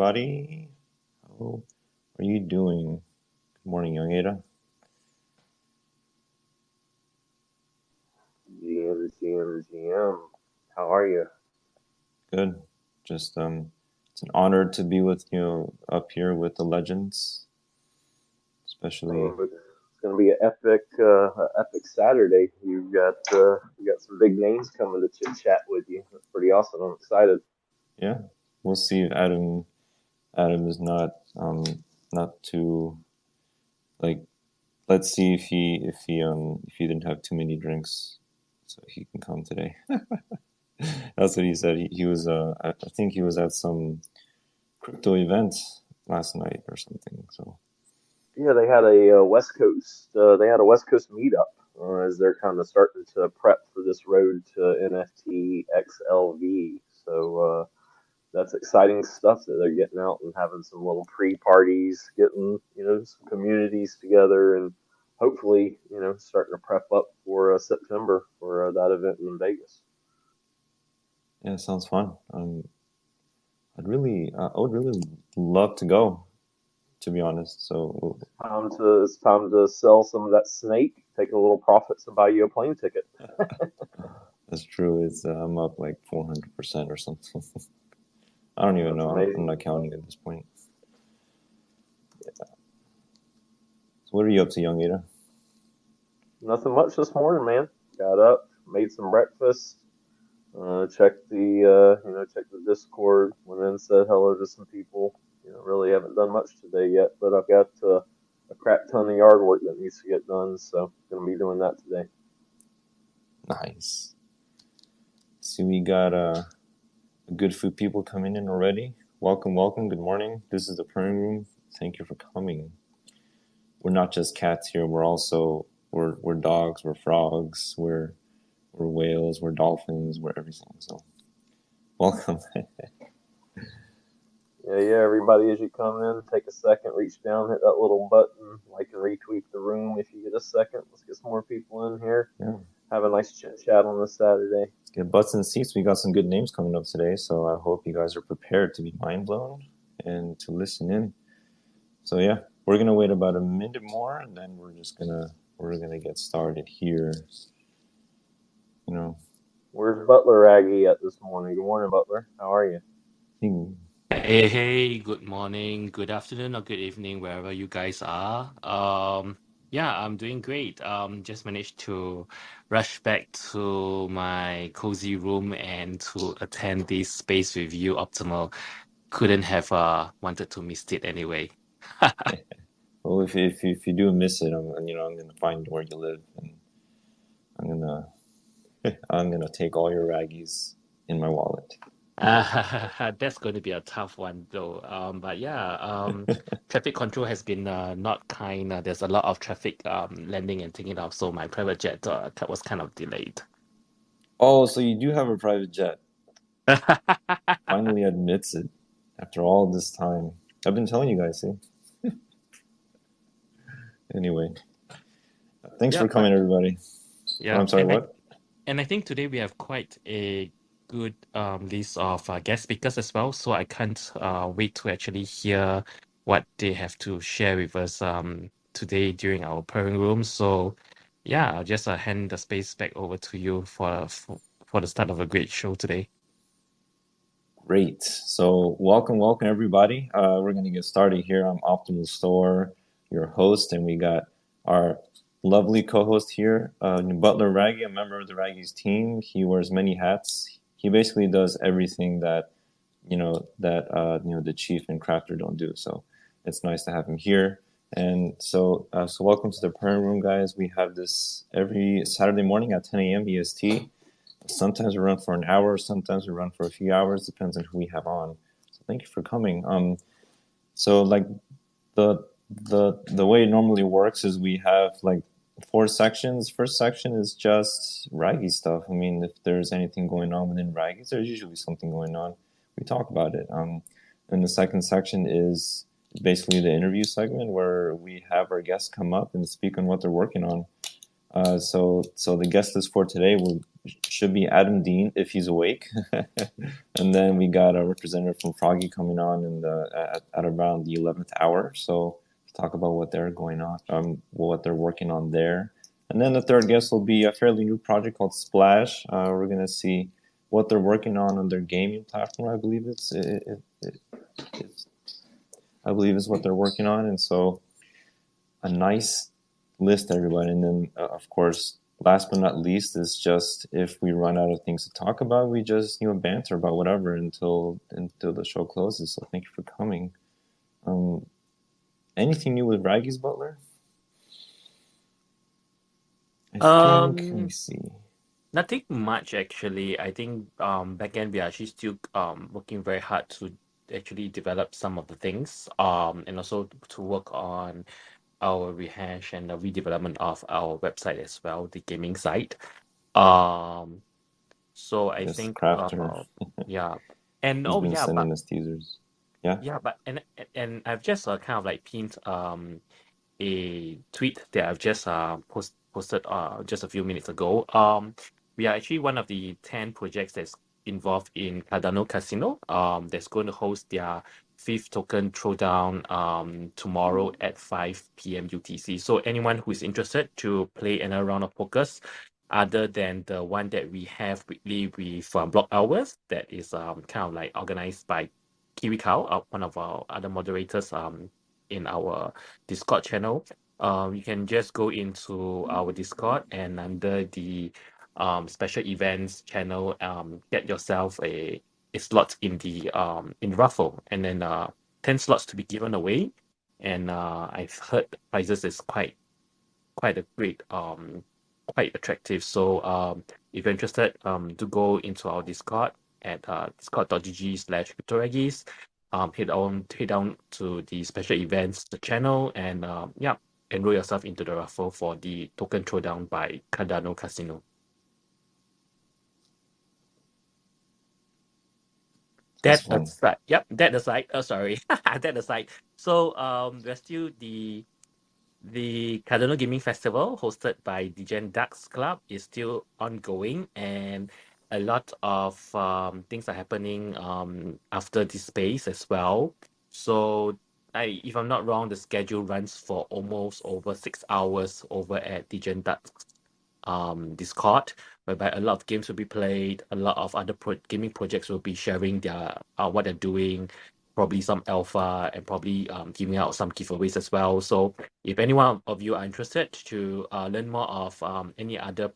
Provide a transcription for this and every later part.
everybody. How are you doing? Good morning, young Ada. GM. How are you? Good. Just it's an honor to be with you up here with the legends, especially. But it's going to be an epic Saturday. You got some big names coming to chit chat with you. That's pretty awesome. I'm excited. Yeah, we'll see if Adam is not too like. Let's see if he didn't have too many drinks, so he can come today. That's what he said. He was I think he was at some crypto event last night or something. So Yeah, they had a West Coast meetup as they're kind of starting to prep for this road to NFT XLV. So that's exciting stuff that they're getting out and having some little pre-parties, getting some communities together, and hopefully starting to prep up for September for that event in Vegas. yeah, it sounds fun. I would really love to go, to be honest. So It's time to sell some of that snake, take a little profits, and buy you a plane ticket. that's true. It's I'm up like 400% or something. I don't even That's know. I'm amazing not stuff. counting at this point. So what are you up to, young Ada? Nothing much this morning, man. Got up, made some breakfast, checked the Discord, went in, said hello to some people. Really haven't done much today yet, but I've got a crap ton of yard work that needs to get done, so gonna be doing that today. Nice. See, we got a good few people coming in already. Welcome, welcome. Good morning. This is the Purring Room. Thank you for coming. We're not just cats here. We're dogs. We're frogs. We're whales. We're dolphins. We're everything. So welcome. Yeah. Everybody, as you come in, take a second, reach down, hit that little button, like and retweet the room if you get a second. Let's get some more people in here. Yeah. Have a nice chit chat on this Saturday. Let's get butts and seats. We got some good names coming up today, so I hope you guys are prepared to be mind blown and to listen in. So yeah, we're gonna wait about a minute more, and then we're gonna get started here. You know, Where's Butler Aggie at this morning? Good morning, Butler. How are you? Hey, good morning, good afternoon, or good evening, wherever you guys are. Yeah, I'm doing great. Just managed to rush back to my cozy room and to attend this space review optimal. Couldn't have wanted to miss it anyway. well, if you do miss it, I'm gonna find where you live, and I'm gonna I'm gonna take all your raggies in my wallet. That's going to be a tough one though. But yeah, traffic control has been not kind. There's a lot of traffic landing and taking off, so my private jet was kind of delayed. Oh, so you do have a private jet. Finally admits it after all this time. I've been telling you guys, see? Anyway, thanks Yeah, for coming, everybody. Oh, yeah, I'm sorry, what? and I think today we have quite a good list of guest speakers as well. So I can't wait to actually hear what they have to share with us today during our pairing room. So yeah, I'll just hand the space back over to you for the start of a great show today. Great. So welcome, everybody. We're gonna get started here. I'm Optimal Store, your host, and we got our lovely co-host here, Butler Raggy, a member of the Raggy's team. He wears many hats. He basically does everything that the chief and crafter don't do. So it's nice to have him here. And so welcome to the Purring Room, guys. We have this every Saturday morning at 10 a.m. EST. Sometimes we run for an hour, sometimes we run for a few hours, depends on who we have on. So thank you for coming. So like the way it normally works is we have like 4 sections. First section is just Raggy stuff. I mean, if there's anything going on within Raggies, there's usually something going on. We talk about it. And the second section is basically the interview segment where we have our guests come up and speak on what they're working on. So the guest list for today should be Adam Dean if he's awake. And then we got a representative from Froggy coming on at around the 11th hour. So talk about what they're going on, what they're working on there. And then the third guest will be a fairly new project called Splash. We're gonna see what they're working on their gaming platform. I believe I believe is what they're working on, and so a nice list, everybody. And then, of course, last but not least is just if we run out of things to talk about, we just banter about whatever until the show closes. So thank you for coming. Anything new with Raggy's Butler? I think. Let me see. Nothing much actually. I think back end we are actually still working very hard to actually develop some of the things and also to work on our rehash and the redevelopment of our website as well, the gaming site. So I Yes, think Crafter. yeah. And He's oh been yeah, sending but us teasers. Yeah. yeah, but and I've just kind of like pinned a tweet that I've just posted just a few minutes ago. We are actually one of the 10 projects that's involved in Cardano Casino. That's going to host their fifth token throwdown tomorrow at 5 p.m. UTC. So anyone who is interested to play another round of pokers other than the one that we have weekly with block hours, that is kind of like organized by Kiwi Cow, one of our other moderators in our Discord channel. You can just go into our Discord and under the special events channel, get yourself a slot in raffle, and then 10 slots to be given away. And I've heard the prizes is quite a great quite attractive. So if you're interested, to go into our Discord at discord.gg/cryptoregis. Head down to the special events the channel and yeah, enroll yourself into the raffle for the token throwdown by Cardano Casino. That's That fun. aside, yep, that aside, sorry, that aside. So we're still the Cardano Gaming Festival, hosted by Degen Ducks Club, is still ongoing, and a lot of things are happening after this space as well. So, if I'm not wrong, the schedule runs for almost over 6 hours over at Degen Ducks Discord, whereby a lot of games will be played, a lot of other gaming projects will be sharing their what they're doing, probably some alpha, and probably giving out some giveaways as well. So if any one of you are interested to learn more of any other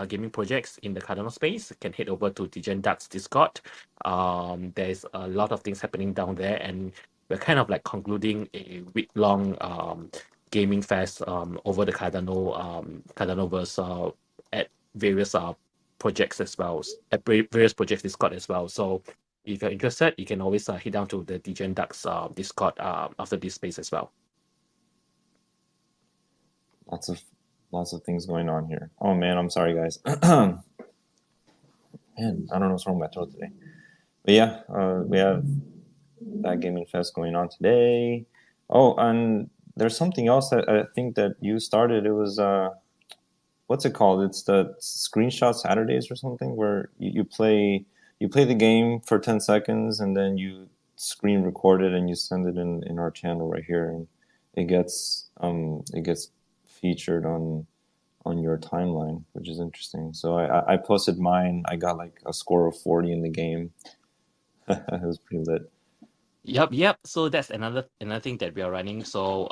gaming projects in the Cardano space, you can head over to Degen Ducks Discord. There's a lot of things happening down there, and we're kind of like concluding a week-long gaming fest over the Cardanoverse at various projects as well, at various projects Discord as well. So if you're interested, you can always head down to the Degen Ducks Discord after this space as well. Lots of things going on here. Oh man, I'm sorry guys. Man, I don't know what's wrong with my throat today. But yeah, we have that gaming fest going on today. Oh, and there's something else that I think that you started. It was what's it called? It's the Screenshot Saturdays or something, where you play the game for 10 seconds and then you screen record it and you send it in our channel right here, and it gets featured on your timeline, which is interesting. So I posted mine. I got like a score of 40 in the game. It was pretty lit. Yep. So that's another thing that we are running. So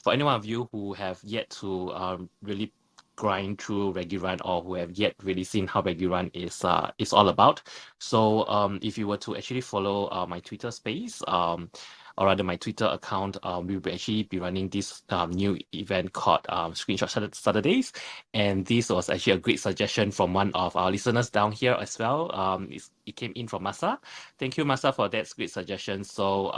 for any one of you who have yet to really grind through Run, or who have yet really seen how Run is all about. So if you were to actually follow my Twitter space, or rather my Twitter account, we will actually be running this new event called Screenshot Saturdays. And this was actually a great suggestion from one of our listeners down here as well. It came in from Masa. Thank you, Masa, for that great suggestion. So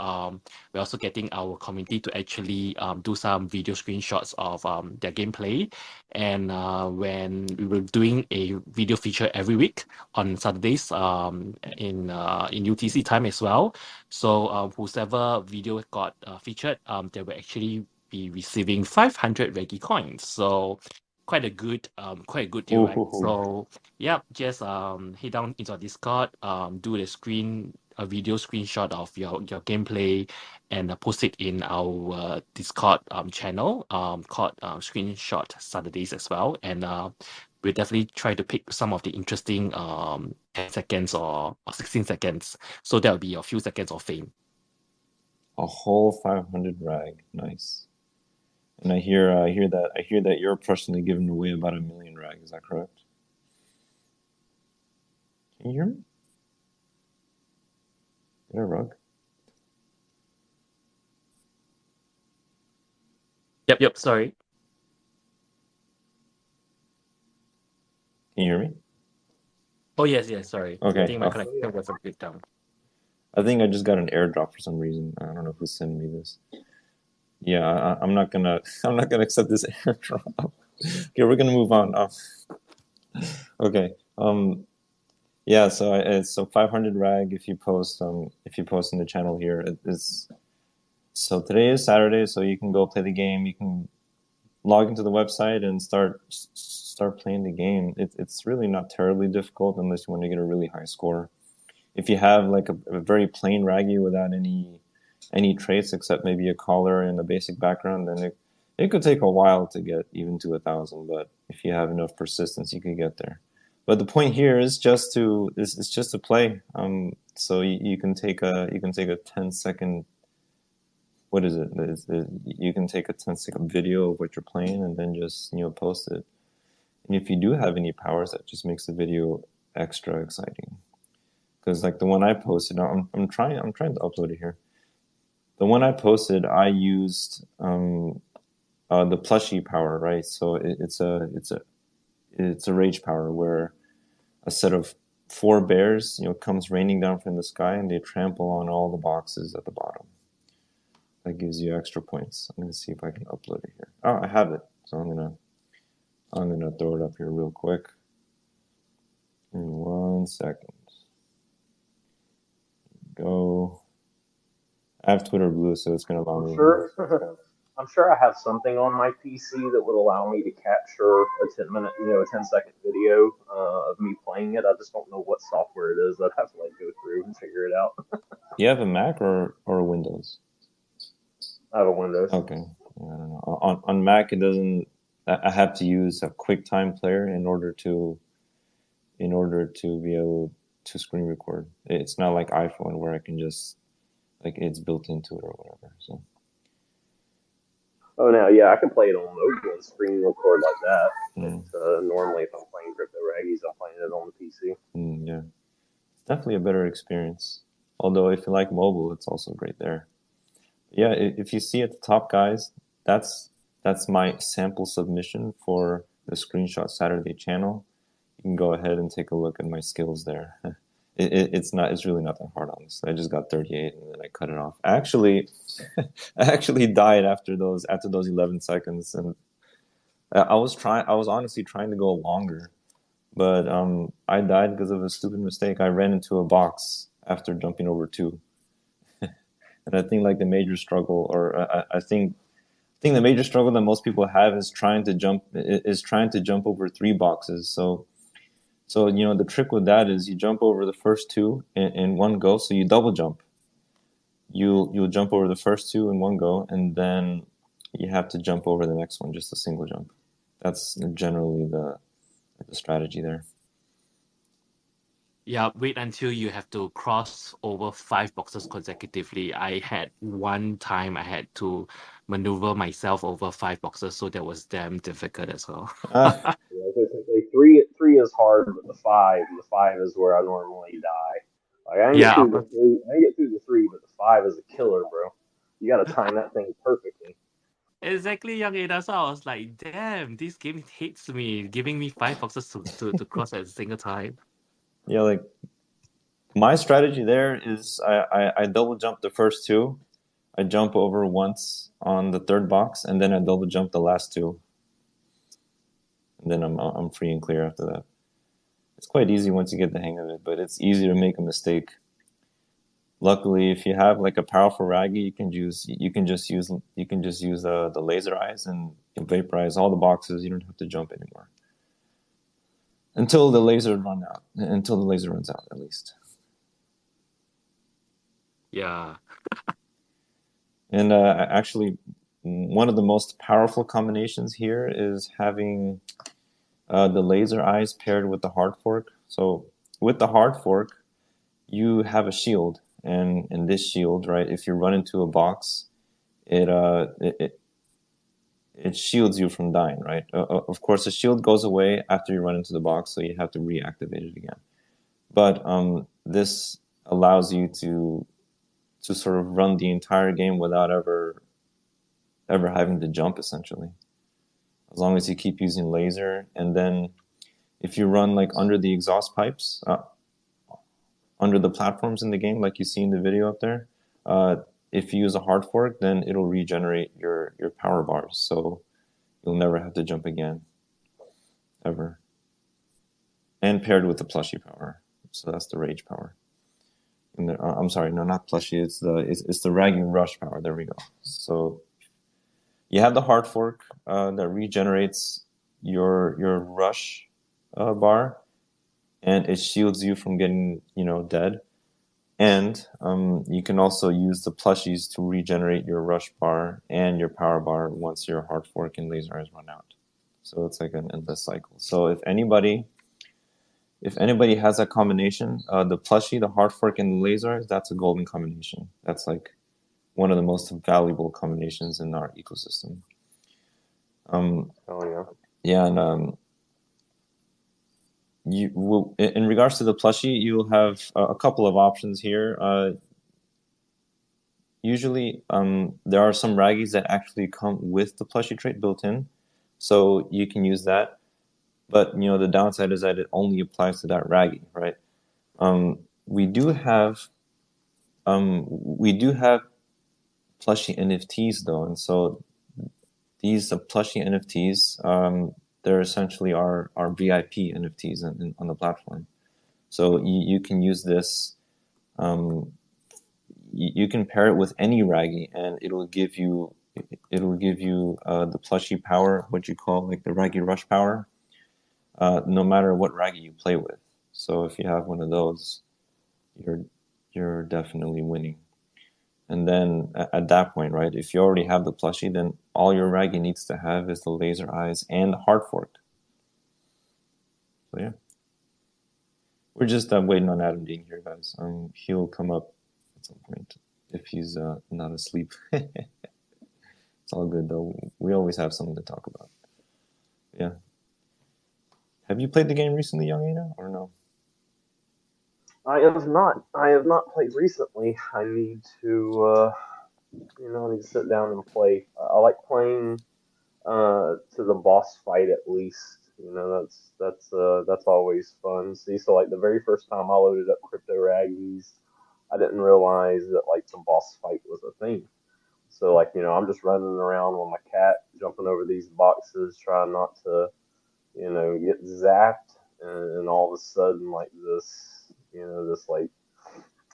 we're also getting our community to actually do some video screenshots of their gameplay. And when we were doing a video feature every week on Saturdays in UTC time as well. So whoever video got featured, they will actually be receiving 500 Reggie coins. So quite a good deal, right? Ooh. So yeah, just head down into our Discord, do a video screenshot of your gameplay, and post it in our Discord channel called Screenshot Saturdays as well, and we'll definitely try to pick some of the interesting 10 seconds or 16 seconds, so that'll be a few seconds of fame. A whole 500 rag. Nice. And I hear that you're personally giving away about 1,000,000 rag. Is that correct? Can you hear me? Get a rug? Yep, sorry. Can you hear me? Oh yes, sorry. I Okay. think my Oh, connection was a bit down. I think I just got an airdrop for some reason. I don't know who's sending me this. Yeah, I'm not gonna I'm not gonna accept this airdrop. Okay, we're gonna move on. Okay. Yeah. So 500 rag if you post in the channel here. So today is Saturday, so you can go play the game. You can log into the website and start playing the game. It's really not terribly difficult unless you want to get a really high score. If you have like a very plain raggy without any traits except maybe a collar and a basic background, then it could take a while to get even to 1,000. But if you have enough persistence, you could get there. But the point here is just to play. So you can take a 10-second. What is it? You can take a 10-second video of what you're playing and then just post it. And if you do have any powers, that just makes the video extra exciting. Because like the one I posted, I'm trying to upload it here. The one I posted, I used the plushie power, right? So it's a rage power where a set of 4 bears, comes raining down from the sky and they trample on all the boxes at the bottom. That gives you extra points. I'm gonna see if I can upload it here. Oh, I have it. So I'm gonna throw it up here real quick. In 1 second. Go. I have Twitter Blue, so it's gonna allow I'm me. sure. I'm sure I have something on my PC that would allow me to capture a 10-minute, a 10-second video of me playing it. I just don't know what software it is. I'd have to go through and figure it out. You have a Mac or a Windows? I have a Windows. Okay. I don't know. On Mac, it doesn't. I have to use a QuickTime player in order to be able to screen record. It's not like iPhone where I can just it's built into it or whatever. So. Oh, now, yeah, I can play it on mobile and screen record like that. Mm. But normally, if I'm playing Crypto Raggies, I'm playing it on the PC. Yeah, it's definitely a better experience. Although if you like mobile, it's also great there. Yeah, if you see at the top, guys, that's my sample submission for the Screenshot Saturday channel. You can go ahead and take a look at my skills there. It's really not that hard, honestly. I just got 38 and then I cut it off. I actually died after those 11 seconds, and I was honestly trying to go longer, but I died because of a stupid mistake. I ran into a box after jumping over 2. And I think like the major struggle, or I think the major struggle that most people have is trying to jump over 3 boxes. So the trick with that is you jump over the first 2 in one go. So you double jump. You'll jump over the first 2 in one go, and then you have to jump over the next one, just a single jump. That's generally the strategy there. Yeah, wait until you have to cross over 5 boxes consecutively. I had one time I had to maneuver myself over 5 boxes, so that was damn difficult as well. Yeah, three is hard, but the five is where I normally die. Like I can get Yeah, through the 3, but the 5 is a killer, bro. You got to time that thing perfectly. exactly, young Ada. So I was like, damn, this game hates me, giving me 5 boxes to cross at a single time. Yeah, like my strategy there is I double jump the first 2. I jump over once on the 3rd box, and then I double jump the last 2. And then I'm free and clear after that. It's quite easy once you get the hang of it, but it's easy to make a mistake. luckily, if you have like a powerful Raggy, you can just use the laser eyes and vaporize all the boxes. You don't have to jump anymore until the laser runs out, at least. Yeah. And actually, one of the most powerful combinations here is having the laser eyes paired with the hard fork. So with the hard fork, you have a shield, and in this shield, right, if you run into a box, it shields you from dying, right? Of course, the shield goes away after you run into the box, so you have to reactivate it again. But this allows you to sort of run the entire game without ever having to jump, essentially, as long as you keep using laser. And then if you run like under the exhaust pipes, under the platforms in the game, like you see in the video up there, if you use a hard fork, then it'll regenerate your power bars, so you'll never have to jump again, ever. And paired with the plushie power, so that's the rage power. And I'm sorry, no, not plushie. It's the ragging rush power. There we go. So you have the hard fork that regenerates your rush bar, and it shields you from getting dead. And you can also use the plushies to regenerate your rush bar and your power bar once your hard fork and laser eyes run out. So it's like an endless cycle. So if anybody has that combination, the plushie, the hard fork, and the laser eyes, that's a golden combination. That's like one of the most valuable combinations in our ecosystem. Oh yeah. Yeah, and you will, in regards to the plushie, you'll have a couple of options here. Usually, there are some raggies that actually come with the plushie trait built in, so you can use that. But the downside is that it only applies to that raggy, right? We do have plushie NFTs though, and so these plushie NFTs, they're essentially our VIP NFTs on the platform. So you can use this. You can pair it with any raggy, and it'll give you the plushie power, what you call like the raggy rush power, no matter what raggy you play with. So if you have one of those, you're definitely winning. And then at that point, right, if you already have the plushie, then all your raggy needs to have is the laser eyes and the hard fork. So yeah, we're just waiting on Adam being here, guys. He'll come up at some point if he's not asleep. It's all good though. We always have something to talk about. Yeah. Have you played the game recently, Young Ada, or no? I have not. I have not played recently. I need to, I need to sit down and play. I like playing to the boss fight at least. That's always fun. See, so like the very first time I loaded up Crypto Raggies, I didn't realize that like the boss fight was a thing. So like I'm just running around with my cat, jumping over these boxes, trying not to get zapped, and all of a sudden like this like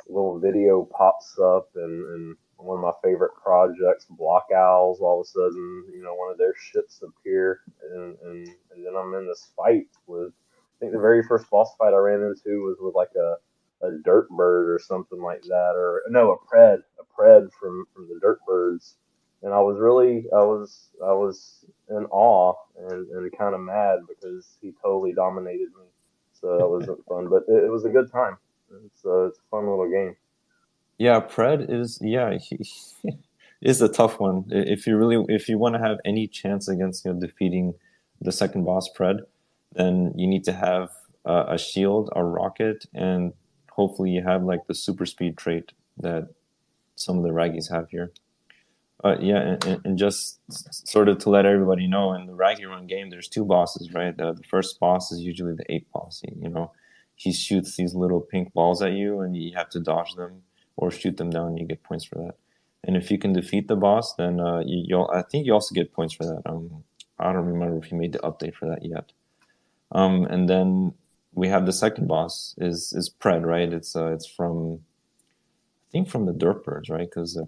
little video pops up, and one of my favorite projects, Block Owls, all of a sudden, one of their ships appear, and then I'm in this fight with, I think the very first boss fight I ran into was with like a dirt bird or something like that, or no, a pred from the dirt birds, and I was in awe and kind of mad because he totally dominated me, so that wasn't fun, but it was a good time. It's a fun little game. Yeah, Pred is a tough one. If you want to have any chance against defeating the second boss Pred, then you need to have a shield, a rocket, and hopefully you have like the super speed trait that some of the raggies have here. Yeah, and just sort of to let everybody know, in the Raggy Run game, there's two bosses, right? The first boss is usually the ape boss. He shoots these little pink balls at you, and you have to dodge them or shoot them down. And you get points for that. And if you can defeat the boss, then I think you also get points for that. I don't remember if you made the update for that yet. And then we have the second boss is Pred, right? It's from, I think from the dirt birds, right? Because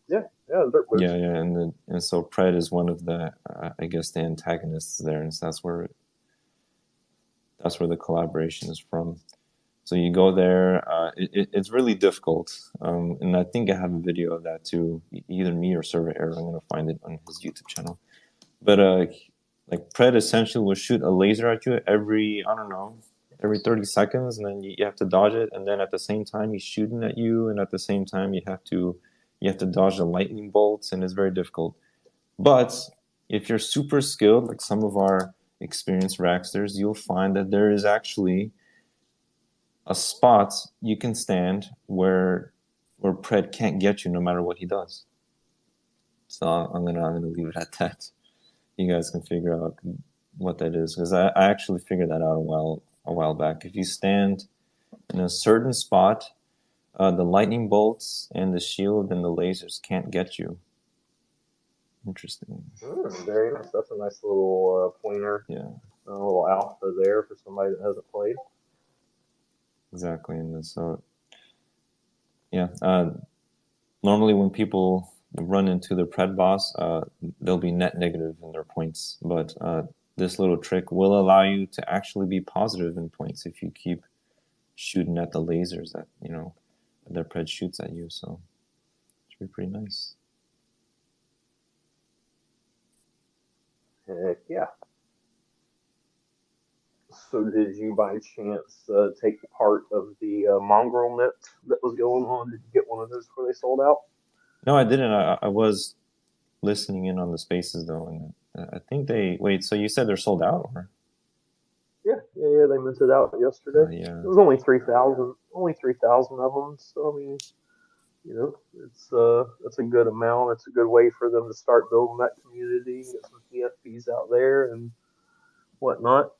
Yeah, dirt yeah, birds. yeah, and so Pred is one of the I guess the antagonists there, and so that's where the collaboration is from. So you go there. It's really difficult, and I think I have a video of that too. Either me or Server Error. I'm gonna find it on his YouTube channel. But like Pred essentially will shoot a laser at you every I don't know every 30 seconds, and then you have to dodge it, and then at the same time he's shooting at you, and at the same time you have to dodge the lightning bolts, and it's very difficult. But if you're super skilled, like some of our experienced racksters, you'll find that there is actually a spot you can stand where Pred can't get you no matter what he does. So I'm gonna leave it at that. You guys can figure out what that is because I actually figured that out a while back. If you stand in a certain spot, the lightning bolts and the shield and the lasers can't get you. Interesting. Very nice. That's a nice little pointer, Yeah, a little alpha there for somebody that hasn't played. exactly. And so yeah, normally when people run into the Pred boss, they'll be net negative in their points, but this little trick will allow you to actually be positive in points if you keep shooting at the lasers that their Pred shoots at you. So it should be pretty nice. Heck yeah. So did you by chance take part of the mongrel net that was going on? Did you get one of those before they sold out? No, I didn't. I was listening in on the spaces though, and I think they wait. So you said they're sold out, or? Yeah. They minted out yesterday. Yeah, It was only 3,000 of them. So I mean, it's a good amount. It's a good way for them to start building that community, get some PFPs out there and whatnot.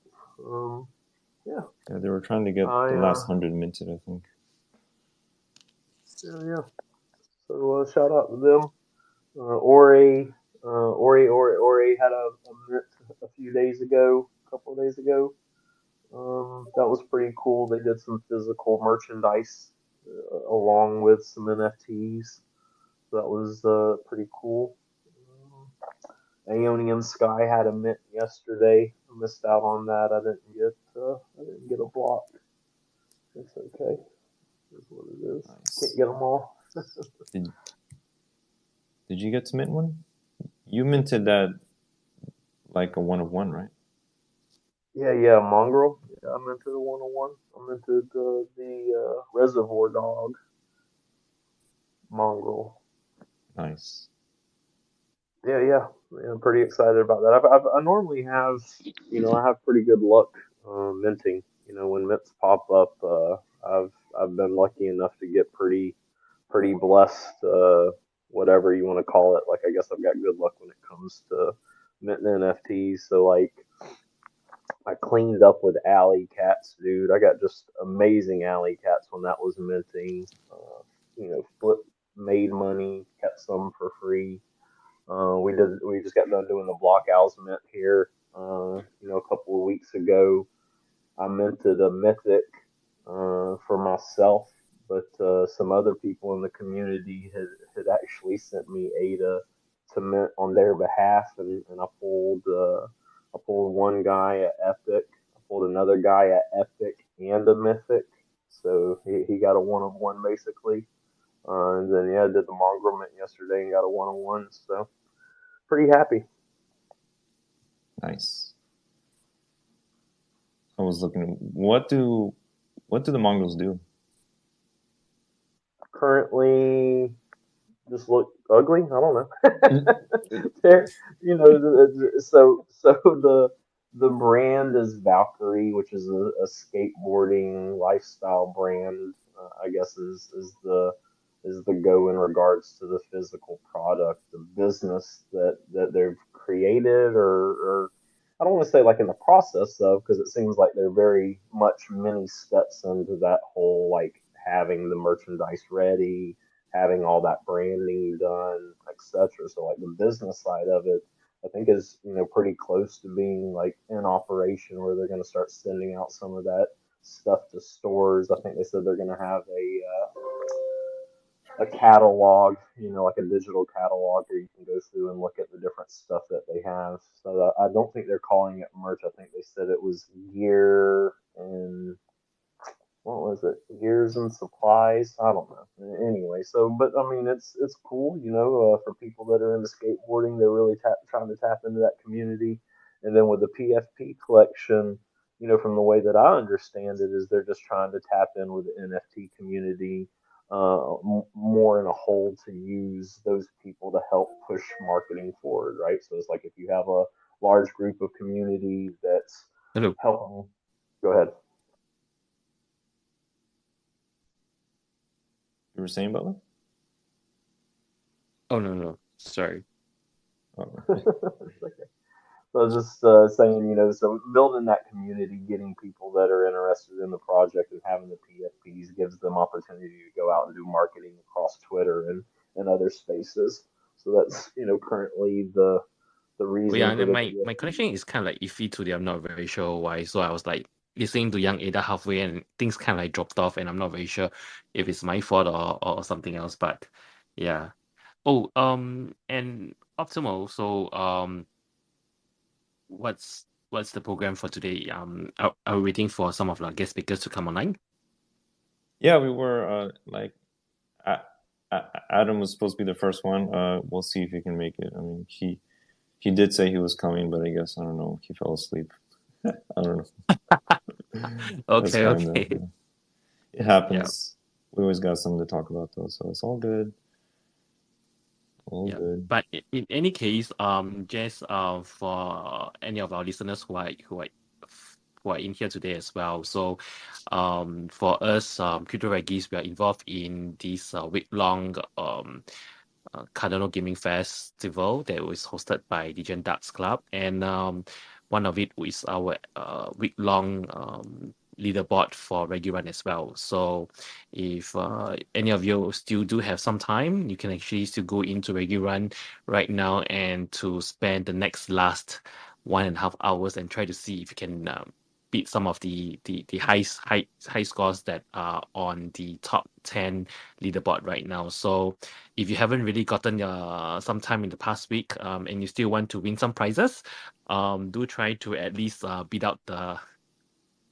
Um, yeah, yeah. They were trying to get I the last 100 minted, I think. yeah. So shout out to them. Ori had a mint a few days ago, a couple of days ago. That was pretty cool. They did some physical merchandise along with some NFTs. So that was pretty cool. Aeonian Sky had a mint yesterday. I missed out on that. I didn't get a block. It's okay. That's what it is. Can't Nice. get them all. Did Did you get to mint one? You minted that like a one of one, right? Yeah, Mongrel. Yeah, I'm into the 101. I'm into the Reservoir Dog Mongrel. Nice. Yeah. I'm pretty excited about that. I normally have, I have pretty good luck minting. When mints pop up, I've been lucky enough to get pretty blessed. Whatever you want to call it. Like I guess I've got good luck when it comes to minting NFTs. So like I cleaned up with alley cats, dude. I got just amazing alley cats when that was minting. Flip made money, kept some for free. We just got done doing the block owls mint here. A couple of weeks ago, I minted a mythic for myself, but some other people in the community had actually sent me ADA to mint on their behalf, and I pulled one guy at Epic, I pulled another guy at Epic and a mythic, so he got a one of one basically, and then I did the mongrel mint yesterday and got a one of one, so pretty happy. Nice. I was looking. What do the Mongols do? Currently, just look ugly. I don't know. Mm. So the brand is Valkyrie, which is a skateboarding lifestyle brand. I guess is the go in regards to the physical product, the business that they've created, or I don't want to say like in the process of, because it seems like they're very much many steps into that whole like having the merchandise ready, having all that branding done, etc. So like the business side of it, I think is pretty close to being like in operation where they're going to start sending out some of that stuff to stores. I think they said they're going to have a catalog, like a digital catalog where you can go through and look at the different stuff that they have. So I don't think they're calling it merch. I think they said it was gear and what was it? Gears and supplies. I don't know. Anyway, so but I mean, it's cool, for people that are into skateboarding. They're really trying to tap into that community, and then with the PFP collection, from the way that I understand it, is they're just trying to tap in with the NFT community. More in a whole to use those people to help push marketing forward, right? So it's like if you have a large group of community that's Hello. helping. Go ahead. You were saying, Butler? Oh no, no, sorry. Oh. So I was just saying, so building that community, getting people that are interested in the project and having the PFPs gives them opportunity to go out and do marketing across Twitter and other spaces. So that's, currently the But reason yeah, for and the my PFP. connection is kind of like iffy today. I'm not very sure why. So I was like listening to Young Ada halfway, and things kind of like dropped off, and I'm not very sure if it's my fault or something else. But yeah. Oh, and optimal. So what's the program for today? Are we waiting for some of our guest speakers to come online? Yeah, we were A- Adam was supposed to be the first one. We'll see if he can make it. I mean, he did say he was coming, but I guess I don't know. He fell asleep. I don't know. That's Okay, fine though. okay. It Yeah. happens. We always got something to talk about though, so it's all good. All Yeah, good. but in any case, just for any of our listeners who are in here today as well. So, for us, Crypto Reggies, we are involved in this week-long Cardano Gaming Festival that was hosted by Degen Darts Club, and one of it is our week-long leaderboard for Reggie Run as well. So if any of you still do have some time, you can actually still go into Reggie Run right now and to spend the next last 1.5 hours and try to see if you can beat some of the high scores that are on the top 10 leaderboard right now. So if you haven't really gotten some time in the past week, and you still want to win some prizes, do try to at least beat out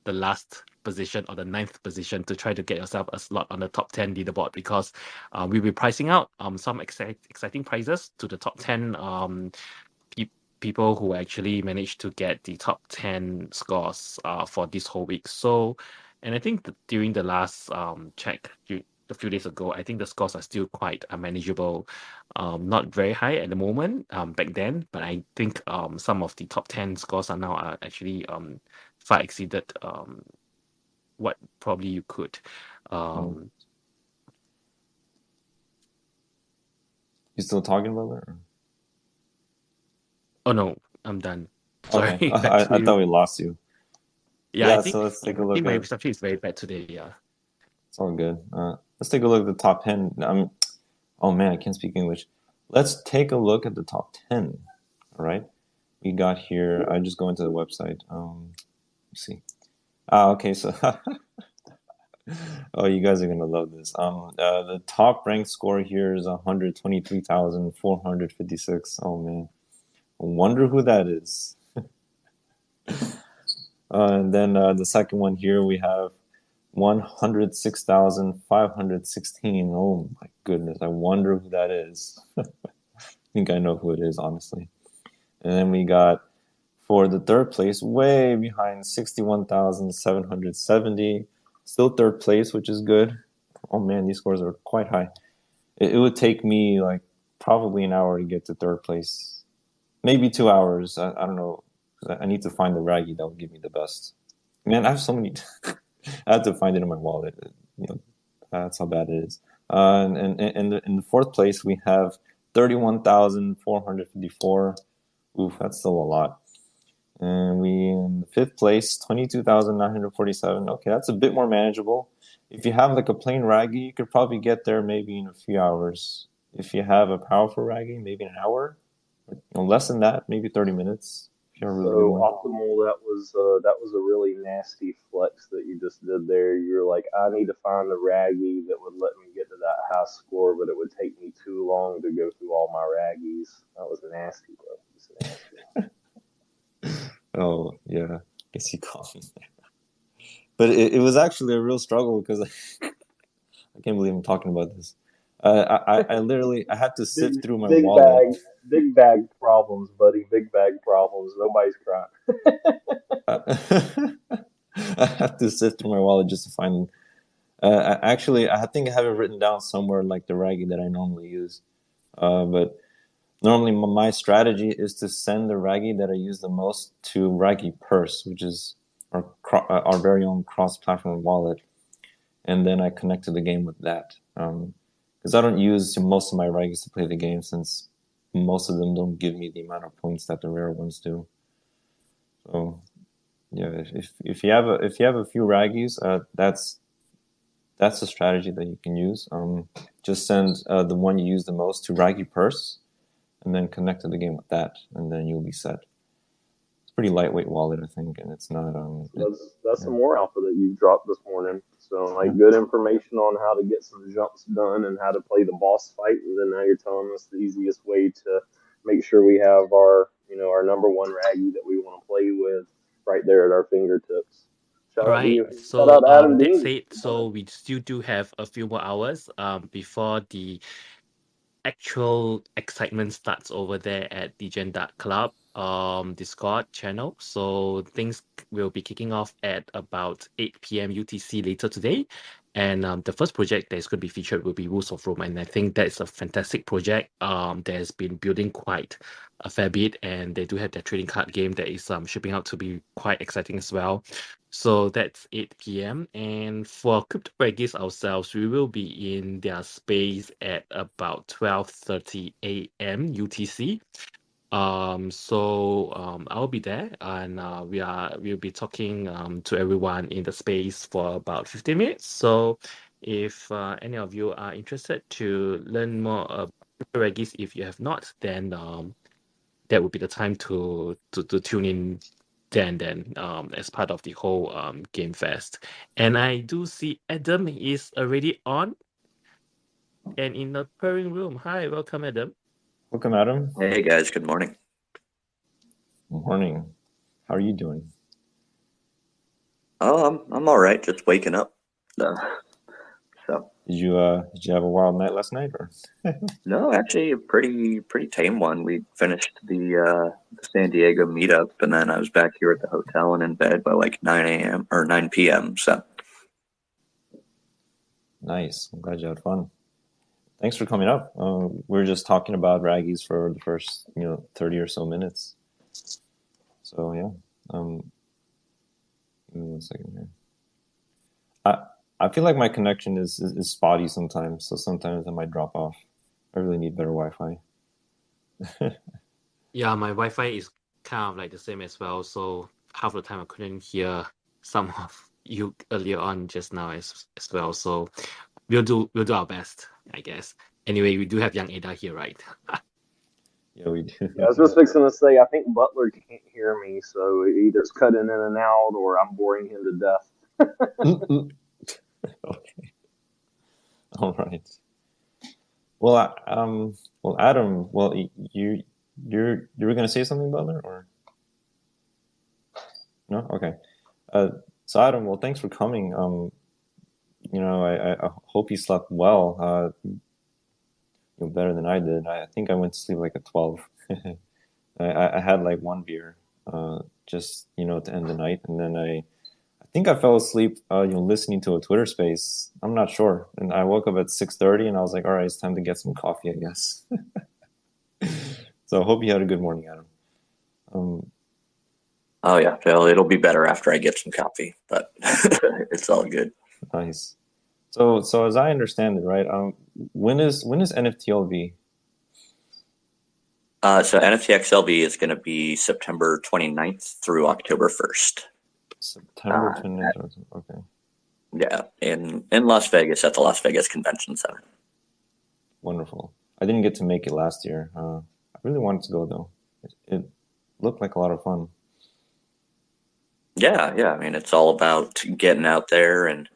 the last position or the ninth position to try to get yourself a slot on the top 10 leaderboard, because we'll be pricing out some exciting prizes to the top 10 pe- people who actually managed to get the top 10 scores for this whole week. So, and I think during the last check a few days ago, I think the scores are still quite manageable. Not very high at the moment back then, but I think some of the top 10 scores are now actually far exceeded what probably you could. Oh, Um, you still talking about that? oh no, I'm done. Okay, Sorry, back to I you. thought we lost you. Yeah, Yeah, so let's yeah, take a I think look my at. reception is very bad today. Yeah. It's all good. Let's take a look at the top 10. Oh man, I can't speak English. Let's take a look at the top 10. All right. We got here. I just go into the website. Let's see. Okay. So, oh, you guys are gonna love this. The top ranked score here is 123,456. Oh man, I wonder who that is. And then the second one here we have 106,516. Oh my goodness, I wonder who that is. I think I know who it is, honestly. And then we got for the third place, way behind 61,770. Still third place, which is good. Oh man, these scores are quite high. It would take me like probably an hour to get to third place. Maybe 2 hours. I don't know. I need to find the raggy that will give me the best. Man, I have so many. I have to find it in my wallet. You know, that's how bad it is. In the fourth place, we have 31,454. Oof, that's still a lot. And we in fifth place, 22,947. Okay, that's a bit more manageable. If you have like a plain raggy, you could probably get there maybe in a few hours. If you have a powerful raggy, maybe an hour. Less than that, maybe 30 minutes. You're a really good So one. optimal, that was a really nasty flex that you just did there. You're like, I need to find a raggy that would let me get to that high score, but it would take me too long to go through all my raggies. That was nasty, bro. It's nasty. Oh yeah, guess you caught me. But it was actually a real struggle because I can't believe I'm talking about this. I literally I had to Big sift through my big wallet. bag big bag problems, buddy. Big bag problems. Nobody's crying. I have to sift through my wallet just to find. Actually, I think I have it written down somewhere like the raggy that I normally use. But normally my strategy is to send the raggy that I use the most to Raggy Purse, which is our very own cross-platform wallet, and then I connect to the game with that. Because I don't use most of my raggies to play the game, since most of them don't give me the amount of points that the rare ones do. So yeah, if you have a few raggies, that's a strategy that you can use. Just send the one you use the most to Raggy Purse, and then connect to the game with that, and then you'll be set. It's a pretty lightweight wallet, I think, and it's not. That's Yeah, some more alpha that you dropped this morning. So yeah. like good information on how to get some jumps done and how to play the boss fight, and then now you're telling us the easiest way to make sure we have our our number one raggy that we want to play with right there at our fingertips. Shout All out to right. you. Shout So out to Adam that's Dean. it. So we still do have a few more hours before the actual excitement starts over there at Club Discord channel. So things will be kicking off at about 8 p.m. UTC later today. And the first project that is going to be featured will be Rules of Rome. And I think that's a fantastic project that has been building quite a fair bit. And they do have their trading card game that is shipping out to be quite exciting as well. So that's 8 p.m. And for Crypto Regis ourselves, we will be in their space at about 12:30 a.m. UTC. I'll be there, and we'll be talking to everyone in the space for about 15 minutes. So if any of you are interested to learn more about Crypto Regis, if you have not, then that would be the time to tune in then as part of the whole game fest. And I do see Adam is already on and in the purring room. Hi, welcome Adam. Welcome, Adam. Hey guys, good morning. Morning. How are you doing? Oh, I'm all right. Just waking up. So Did you have a wild night last night, or? no, actually, a pretty tame one. We finished the San Diego meetup, and then I was back here at the hotel and in bed by like 9 a.m. or 9 p.m. So Nice. I'm glad you had fun. Thanks for coming up. We're just talking about raggies for the first 30 or so minutes. So yeah. Give me 1 second here. I feel like my connection is spotty sometimes, so sometimes I might drop off. I really need better Wi-Fi. Yeah, my Wi-Fi is kind of like the same as well. So half the time I couldn't hear some of you earlier on just now as well. So we'll do our best, I guess. Anyway, we do have young Ada here, right? Yeah, we do. Yeah, I was just fixing to say I think Butler can't hear me, so either it's cutting in and out or I'm boring him to death. Okay. All right. Well, Adam. Well, you were gonna say something, Butler, or no? Okay. So Adam, well, thanks for coming. I hope you slept well. Better than I did. I think I went to sleep like at 12. I had like one beer, just to end the night, and then I think I fell asleep, listening to a Twitter space. I'm not sure, and I woke up at 6:30, and I was like, all right, it's time to get some coffee, I guess. So I hope you had a good morning, Adam. oh yeah, well, it'll be better after I get some coffee, but it's all good. Nice. So as I understand it, right? When is NFT LV? So NFT LV is going to be September 29th through October 1st. September 29th. Okay. Yeah, in Las Vegas at the Las Vegas Convention Center. Wonderful. I didn't get to make it last year. I really wanted to go though. It looked like a lot of fun. Yeah. I mean, it's all about getting out there and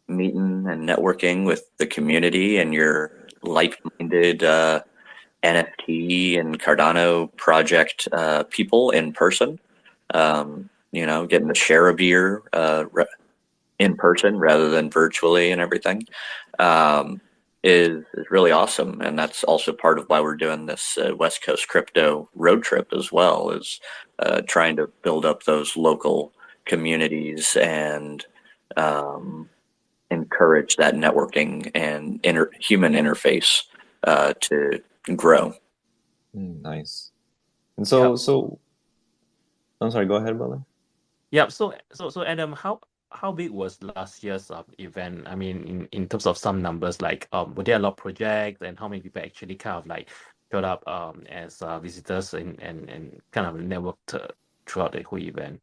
meeting and networking with the community and your like-minded NFT and Cardano project people in person. Getting to share a beer in person rather than virtually and everything um, is really awesome. And that's also part of why we're doing this West Coast crypto road trip as well, is trying to build up those local communities and um, encourage that networking and human interface to grow. Nice. And Yep. so I'm sorry, go ahead, brother. Yep. So Adam, how big was last year's event? I mean, in terms of some numbers, like were there a lot of projects, and how many people actually kind of like showed up as visitors and kind of networked throughout the whole event?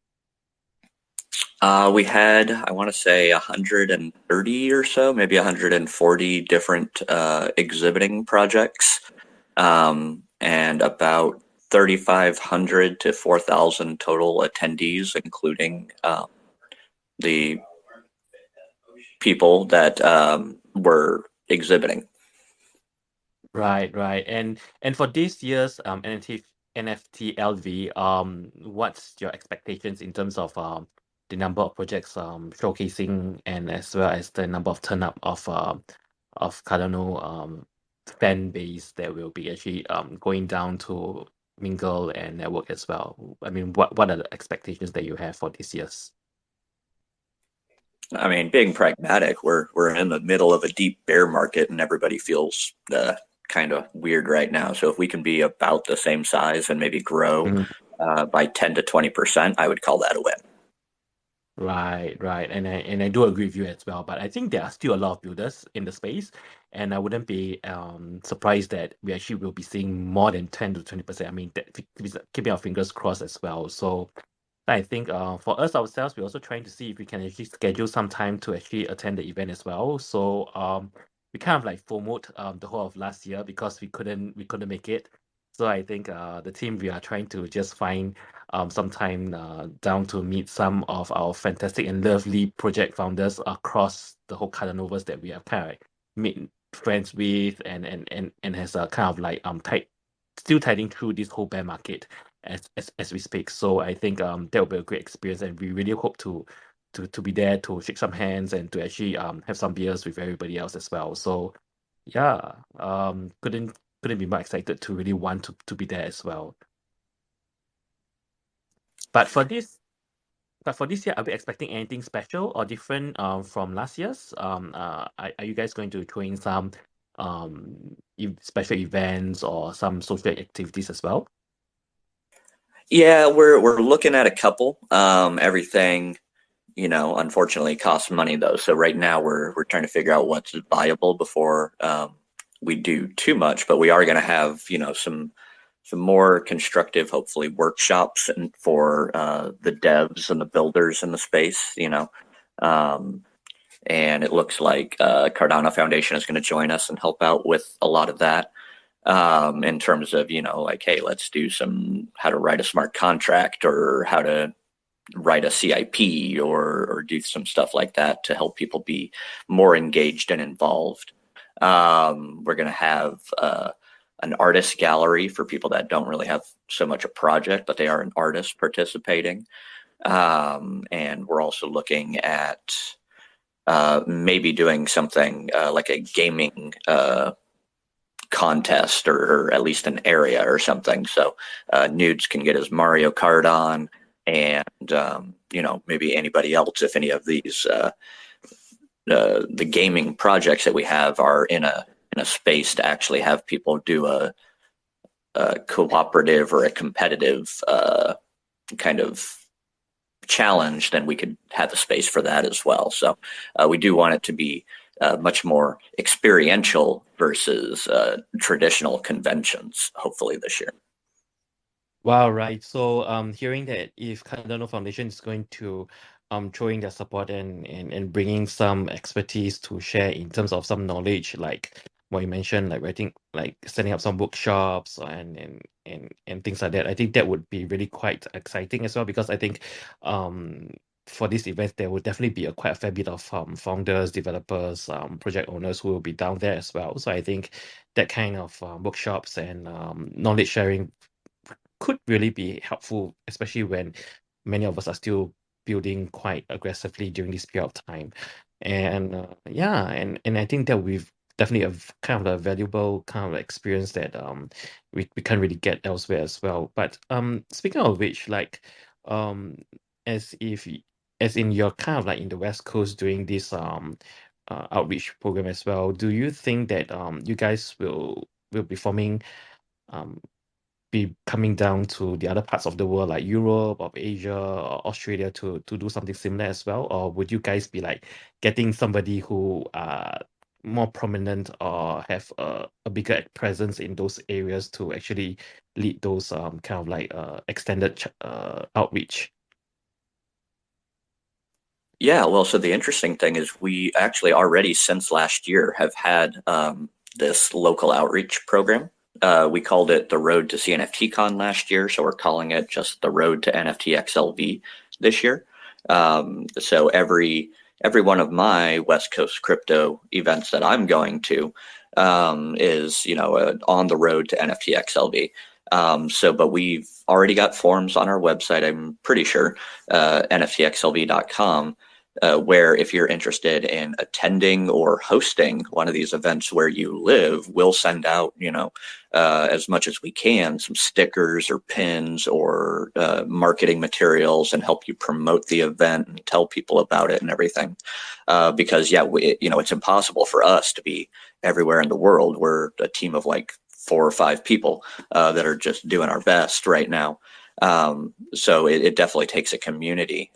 We had, I want to say, 130 or so, maybe 140 different exhibiting projects, and about 3,500 to 4,000 total attendees, including the people that were exhibiting. Right. And for this year's NFT LV, what's your expectations in terms of the number of projects showcasing, and as well as the number of turn up of Cardano fan base that will be actually going down to mingle and network as well? I mean, what are the expectations that you have for this year's? I mean, being pragmatic, we're in the middle of a deep bear market, and everybody feels kind of weird right now. So if we can be about the same size and maybe grow by 10 to 20%, I would call that a win. Right. And I do agree with you as well. But I think there are still a lot of builders in the space, and I wouldn't be surprised that we actually will be seeing more than 10 to 20%. I mean, keeping our fingers crossed as well. So I think for us ourselves, we're also trying to see if we can actually schedule some time to actually attend the event as well. So we kind of like FOMOed the whole of last year because we couldn't make it. So I think the team, we are trying to just find some time down to meet some of our fantastic and lovely project founders across the whole Cardanoverse that we have kind of like made friends with, and has a kind of like still tiding through this whole bear market as we speak. So I think that will be a great experience, and we really hope to be there to shake some hands and to actually have some beers with everybody else as well. So yeah, couldn't be more excited to really want to be there as well. But for this but for this year, are we expecting anything special or different from last year's? Are you guys going to throw in some special events or some social activities as well? Yeah, we're looking at a couple. Everything, unfortunately costs money though. So right now we're trying to figure out what's viable before we do too much. But we are going to have, some more constructive, hopefully, workshops and for the devs and the builders in the space. Um, and it looks like Cardano Foundation is going to join us and help out with a lot of that. In terms of, like, hey, let's do some how to write a smart contract or how to write a CIP or do some stuff like that to help people be more engaged and involved. We're going to have an artist gallery for people that don't really have so much a project, but they are an artist participating. And we're also looking at maybe doing something like a gaming contest or at least an area or something. So nudes can get his Mario Kart on, and maybe anybody else, if any of these the gaming projects that we have are in a space to actually have people do a cooperative or a competitive kind of challenge, then we could have a space for that as well. So we do want it to be much more experiential versus traditional conventions, hopefully this year. Wow, right. So hearing that if Cardano Foundation is going to throwing their support and bringing some expertise to share in terms of some knowledge, like what you mentioned, like writing, like setting up some workshops and things like that, I think that would be really quite exciting as well, because I think for this event, there will definitely be quite a fair bit of founders, developers, project owners who will be down there as well. So I think that kind of workshops and knowledge sharing could really be helpful, especially when many of us are still building quite aggressively during this period of time. And yeah, and I think that we've definitely kind of a valuable kind of experience that we can't really get elsewhere as well. But speaking of which, like um as if as in you're kind of like in the West Coast doing this outreach program as well, do you think that you guys will be forming um be coming down to the other parts of the world like Europe or Asia or Australia to do something similar as well? Or would you guys be like getting somebody who are more prominent or have a bigger presence in those areas to actually lead those kind of like extended outreach? Yeah, well, so the interesting thing is we actually already since last year have had this local outreach program. We called it the Road to CNFTCon last year, so we're calling it just the Road to NFT XLV this year. So every one of my West Coast crypto events that I'm going to is on the road to NFT XLV. But we've already got forms on our website, I'm pretty sure, nftxlv.com, where if you're interested in attending or hosting one of these events where you live, we'll send out, as much as we can, some stickers or pins or marketing materials and help you promote the event and tell people about it and everything. Because it's impossible for us to be everywhere in the world. We're a team of like 4 or 5 people that are just doing our best right now. So it definitely takes a community.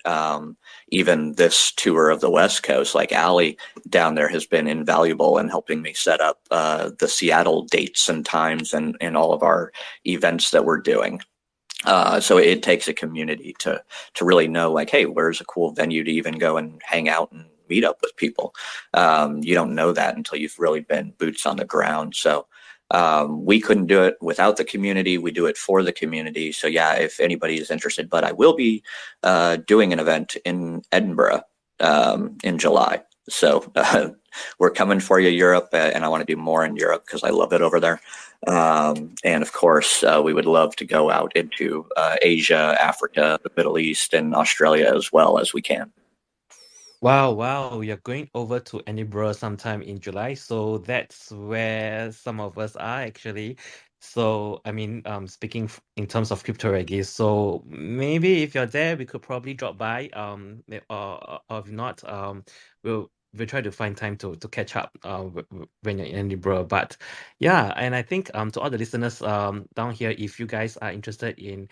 Even this tour of the West Coast, like Allie down there has been invaluable in helping me set up the Seattle dates and times and all of our events that we're doing. So it takes a community to really know, like, hey, where's a cool venue to even go and hang out and meet up with people. You don't know that until you've really been boots on the ground. So we couldn't do it without the community. We do it for the community. So yeah, if anybody is interested, but I will be doing an event in Edinburgh in July. So we're coming for you, Europe, and I want to do more in Europe because I love it over there. And of course, we would love to go out into Asia, Africa, the Middle East, and Australia as well as we can. Wow, you're going over to Edinburgh sometime in July. So that's where some of us are actually. So, I mean, speaking in terms of crypto reggae, so maybe if you're there, we could probably drop by. Or if not, we'll try to find time to catch up when you're in Edinburgh. But yeah, and I think to all the listeners down here, if you guys are interested in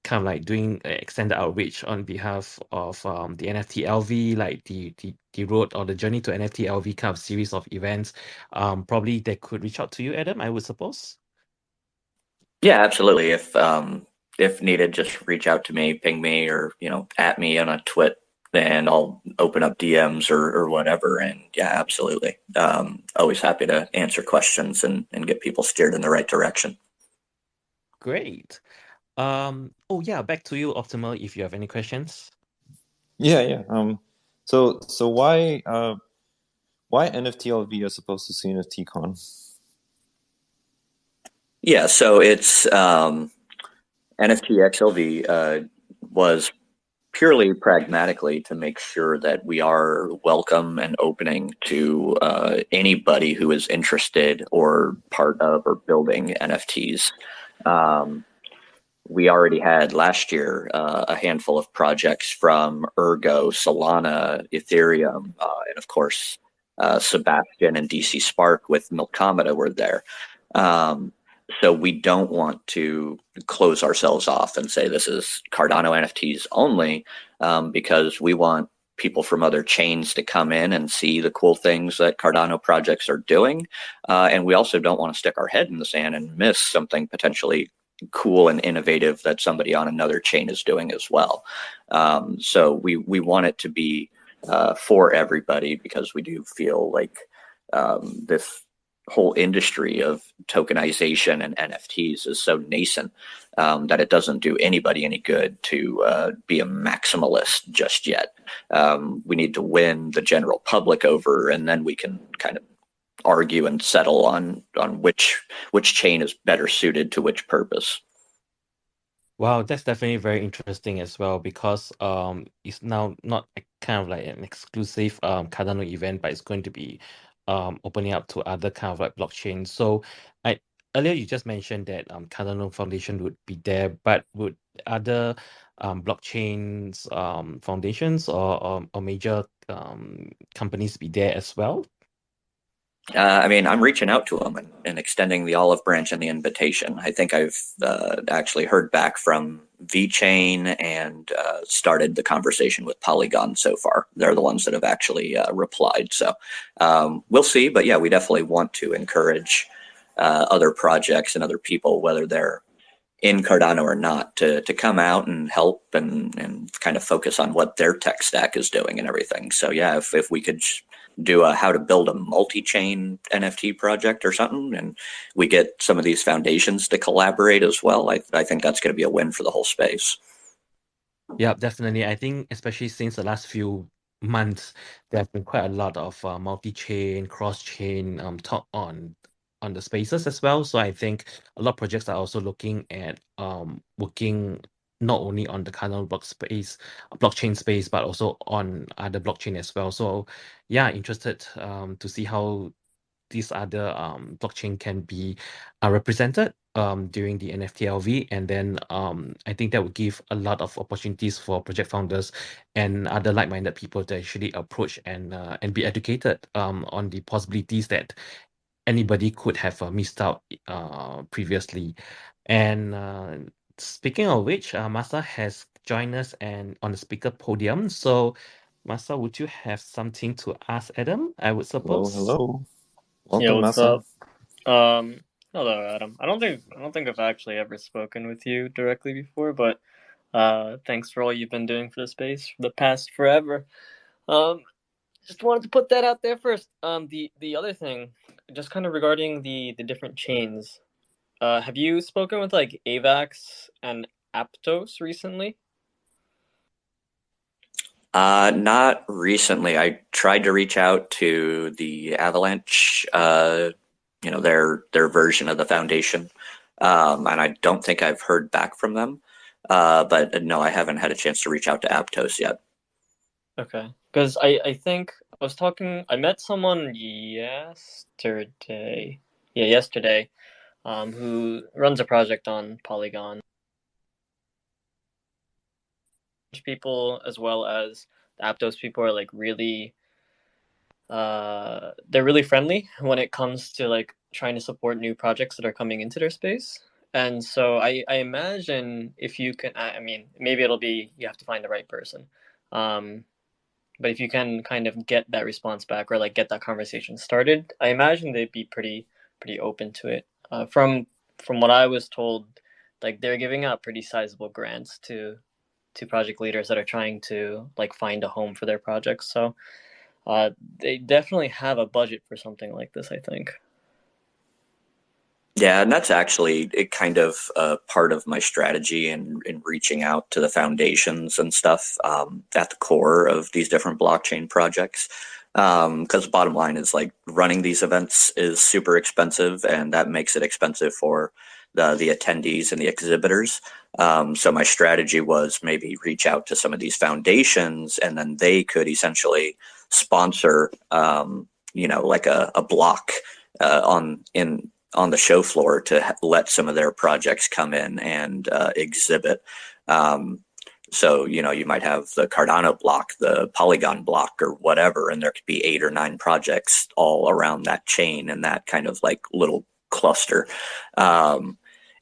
kind of like doing extended outreach on behalf of the NFT LV, like the road or the journey to NFT LV kind of series of events, probably they could reach out to you, Adam, I would suppose. Yeah, absolutely. If needed, just reach out to me, ping me, or at me on a twit, and I'll open up DMs or whatever. And yeah, absolutely. Always happy to answer questions and get people steered in the right direction. Great. Oh yeah, back to you, Optimal, if you have any questions. Yeah. So why NFT LV as opposed to CNFT Con? Yeah, so it's NFT XLV was purely pragmatically to make sure that we are welcome and opening to anybody who is interested or part of or building NFTs. We already had last year a handful of projects from Ergo, Solana, Ethereum, and of course Sebastian and DC Spark with Milkomeda were there. So we don't want to close ourselves off and say this is Cardano NFTs only, because we want people from other chains to come in and see the cool things that Cardano projects are doing. And we also don't want to stick our head in the sand and miss something potentially cool and innovative that somebody on another chain is doing as well. So we want it to be for everybody, because we do feel like this whole industry of tokenization and NFTs is so nascent that it doesn't do anybody any good to be a maximalist just yet. We need to win the general public over, and then we can kind of argue and settle on which chain is better suited to which purpose. Wow, that's definitely very interesting as well because it's now not a kind of like an exclusive Cardano event, but it's going to be opening up to other kind of like blockchains. So I earlier you just mentioned that Cardano Foundation would be there, but would other blockchains foundations or major companies be there as well? I mean, I'm reaching out to them and extending the olive branch and the invitation. I think I've actually heard back from VeChain and started the conversation with Polygon so far. They're the ones that have actually replied. So we'll see. But yeah, we definitely want to encourage other projects and other people, whether they're in Cardano or not, to come out and help and kind of focus on what their tech stack is doing and everything. So yeah, if we could do a how to build a multi-chain NFT project or something, and we get some of these foundations to collaborate as well, I think that's going to be a win for the whole space. Yeah, definitely. I think especially since the last few months, there have been quite a lot of multi-chain, cross-chain talk on the spaces as well. So I think a lot of projects are also looking at working not only on the Cardano blockchain space, but also on other blockchain as well. So yeah, interested to see how these other blockchain can be represented during the NFT LV, and then I think that would give a lot of opportunities for project founders and other like-minded people to actually approach and be educated on the possibilities that anybody could have missed out previously. And speaking of which, Masa has joined us and on the speaker podium. So, Masa, would you have something to ask Adam? I would Hello, suppose. hello. Yeah, Welcome, what's Masa. up? Hello, Adam. I don't think I've actually ever spoken with you directly before, but thanks for all you've been doing for the space for the past forever. Um, just wanted to put that out there first. The other thing, just kind of regarding the different chains. Have you spoken with like AVAX and Aptos recently? Not recently. I tried to reach out to the Avalanche, their version of the foundation, and I don't think I've heard back from them. But no, I haven't had a chance to reach out to Aptos yet. Okay, because I think I met someone yesterday. Yeah, yesterday. Who runs a project on Polygon. People as well as the Aptos people are like really, they're really friendly when it comes to like trying to support new projects that are coming into their space. And so I imagine if you can, I mean, maybe it'll be you have to find the right person. But if you can kind of get that response back or like get that conversation started, I imagine they'd be pretty open to it. From what I was told, like they're giving out pretty sizable grants to project leaders that are trying to like find a home for their projects. So they definitely have a budget for something like this, I think. Yeah, and that's actually kind of part of my strategy in reaching out to the foundations and stuff at the core of these different blockchain projects. Because the bottom line is like running these events is super expensive, and that makes it expensive for the attendees and the exhibitors. So my strategy was maybe reach out to some of these foundations, and then they could essentially sponsor, like a block on the show floor to let some of their projects come in and exhibit. So, you might have the Cardano block, the Polygon block, or whatever, and there could be 8 or 9 projects all around that chain and that kind of like little cluster.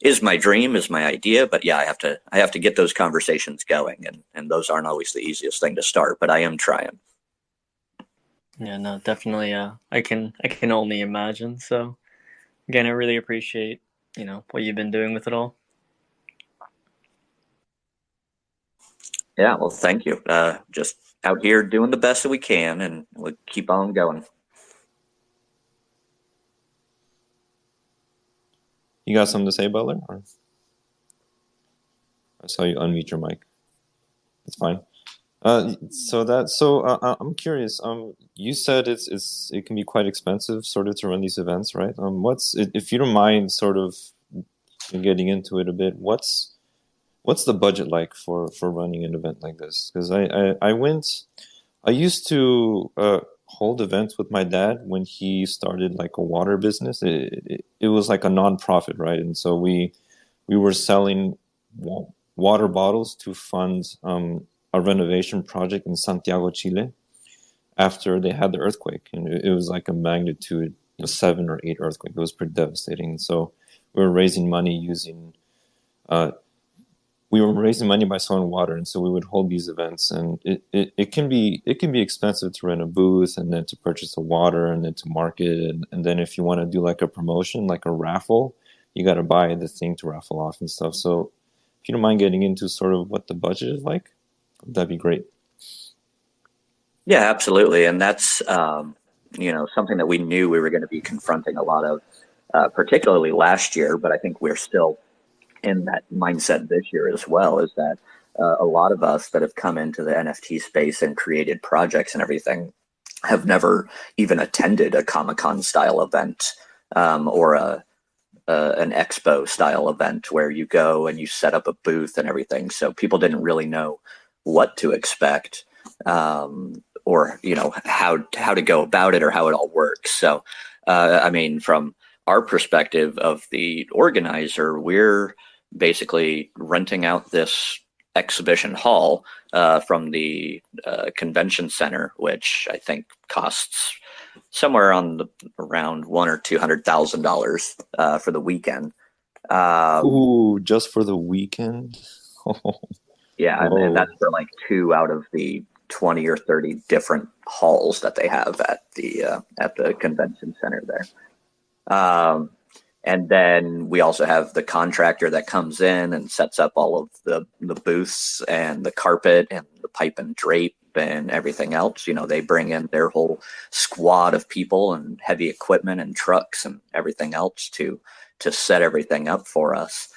Is my dream, is my idea, but yeah, I have to get those conversations going, and those aren't always the easiest thing to start, but I am trying. Yeah, no, definitely. I can only imagine. So again, I really appreciate what you've been doing with it all. Yeah, well, thank you. Just out here doing the best that we can, and we'll keep on going. You got something to say, Butler? Or I saw you unmute your mic. It's fine. I'm curious. You said it can be quite expensive, sort of, to run these events, right? If you don't mind, sort of getting into it a bit, what's the budget like for running an event like this? Because I used to hold events with my dad when he started like a water business. It was like a non-profit, right? And so we were selling water bottles to fund a renovation project in Santiago, Chile, after they had the earthquake, and it was like a magnitude 7 or 8 earthquake. It was pretty devastating. So we were raising money by selling water, and so we would hold these events, and it can be expensive to rent a booth, and then to purchase the water, and then to market it, and then if you want to do like a promotion, like a raffle, you got to buy the thing to raffle off and stuff. So if you don't mind getting into sort of what the budget is like, that'd be great. Yeah, absolutely. And that's, something that we knew we were going to be confronting a lot of, particularly last year, but I think we're still in that mindset this year as well, is that a lot of us that have come into the NFT space and created projects and everything have never even attended a Comic-Con style event, or an expo style event where you go and you set up a booth and everything. So people didn't really know what to expect, or how to go about it or how it all works. So from our perspective of the organizer, we're basically renting out this exhibition hall from the convention center, which I think costs somewhere around $100,000 or $200,000 for the weekend. Ooh, just for the weekend? Yeah, and that's for like 2 out of the 20 or 30 different halls that they have at the convention center there. And then we also have the contractor that comes in and sets up all of the booths and the carpet and the pipe and drape and everything else. They bring in their whole squad of people and heavy equipment and trucks and everything else to set everything up for us.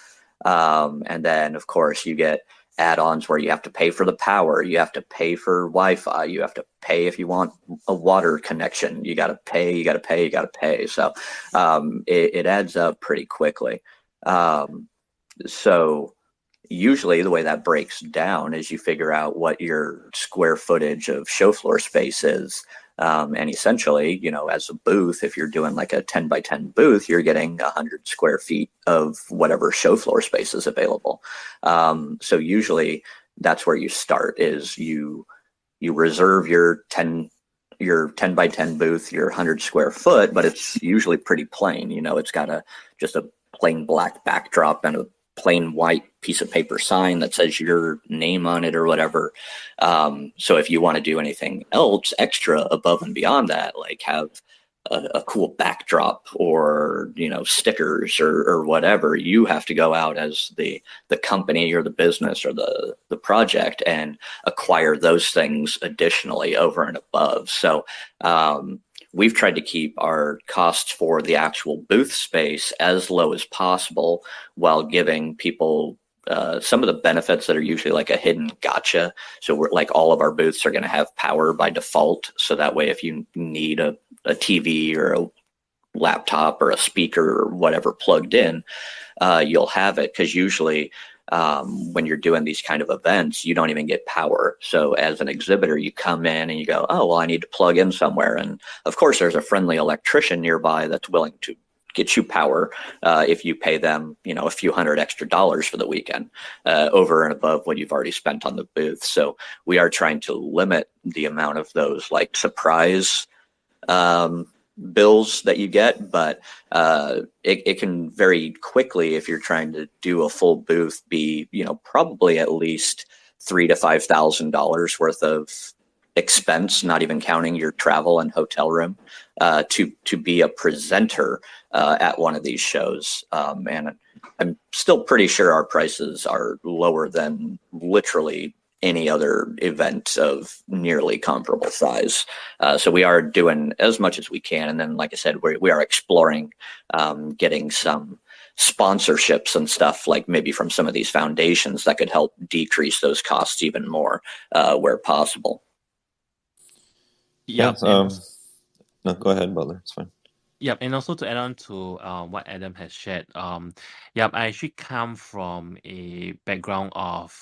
And then, of course, you get add-ons where you have to pay for the power, you have to pay for Wi-Fi, you have to pay if you want a water connection, you got to pay. So it adds up pretty quickly. So usually the way that breaks down is you figure out what your square footage of show floor space is. And essentially, as a booth, if you're doing like a 10 by 10 booth, you're getting 100 square feet of whatever show floor space is available. So usually that's where you start, is you reserve your 10 by 10 booth, your 100 square foot, but it's usually pretty plain. It's got just a plain black backdrop and a plain white piece of paper sign that says your name on it or whatever. So if you want to do anything else extra above and beyond that, like have a cool backdrop or stickers or whatever, you have to go out as the company or the business or the project and acquire those things additionally over and above. So we've tried to keep our costs for the actual booth space as low as possible, while giving people some of the benefits that are usually like a hidden gotcha. So we're like, all of our booths are going to have power by default. So that way, if you need a TV or a laptop or a speaker or whatever plugged in, you'll have it. Because usually when you're doing these kind of events, you don't even get power. So as an exhibitor, you come in and you go, oh, well, I need to plug in somewhere. And of course, there's a friendly electrician nearby that's willing to get you power if you pay them, a few $100 extra for the weekend, over and above what you've already spent on the booth. So we are trying to limit the amount of those like surprise bills that you get, but it can very quickly, if you're trying to do a full booth, be probably at least $3,000 to $5,000 worth of expense, not even counting your travel and hotel room, to be a presenter at one of these shows. And I'm still pretty sure our prices are lower than literally any other event of nearly comparable size. So we are doing as much as we can. And then, like I said, we are exploring getting some sponsorships and stuff, like maybe from some of these foundations that could help decrease those costs even more where possible. Yeah. No, go ahead, Butler. It's fine. Yep, and also to add on to what Adam has shared, yep, I actually come from a background of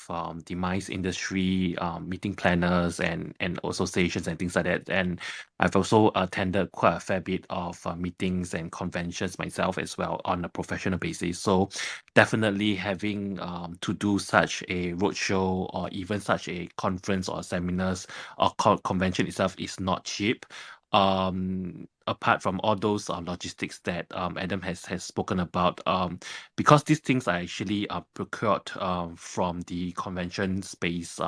the MICE industry, meeting planners and associations and things like that. And I've also attended quite a fair bit of meetings and conventions myself as well on a professional basis. So definitely having to do such a roadshow or even such a conference or seminars or convention itself is not cheap. Apart from all those logistics that Adam has spoken about, because these things are actually procured from the convention space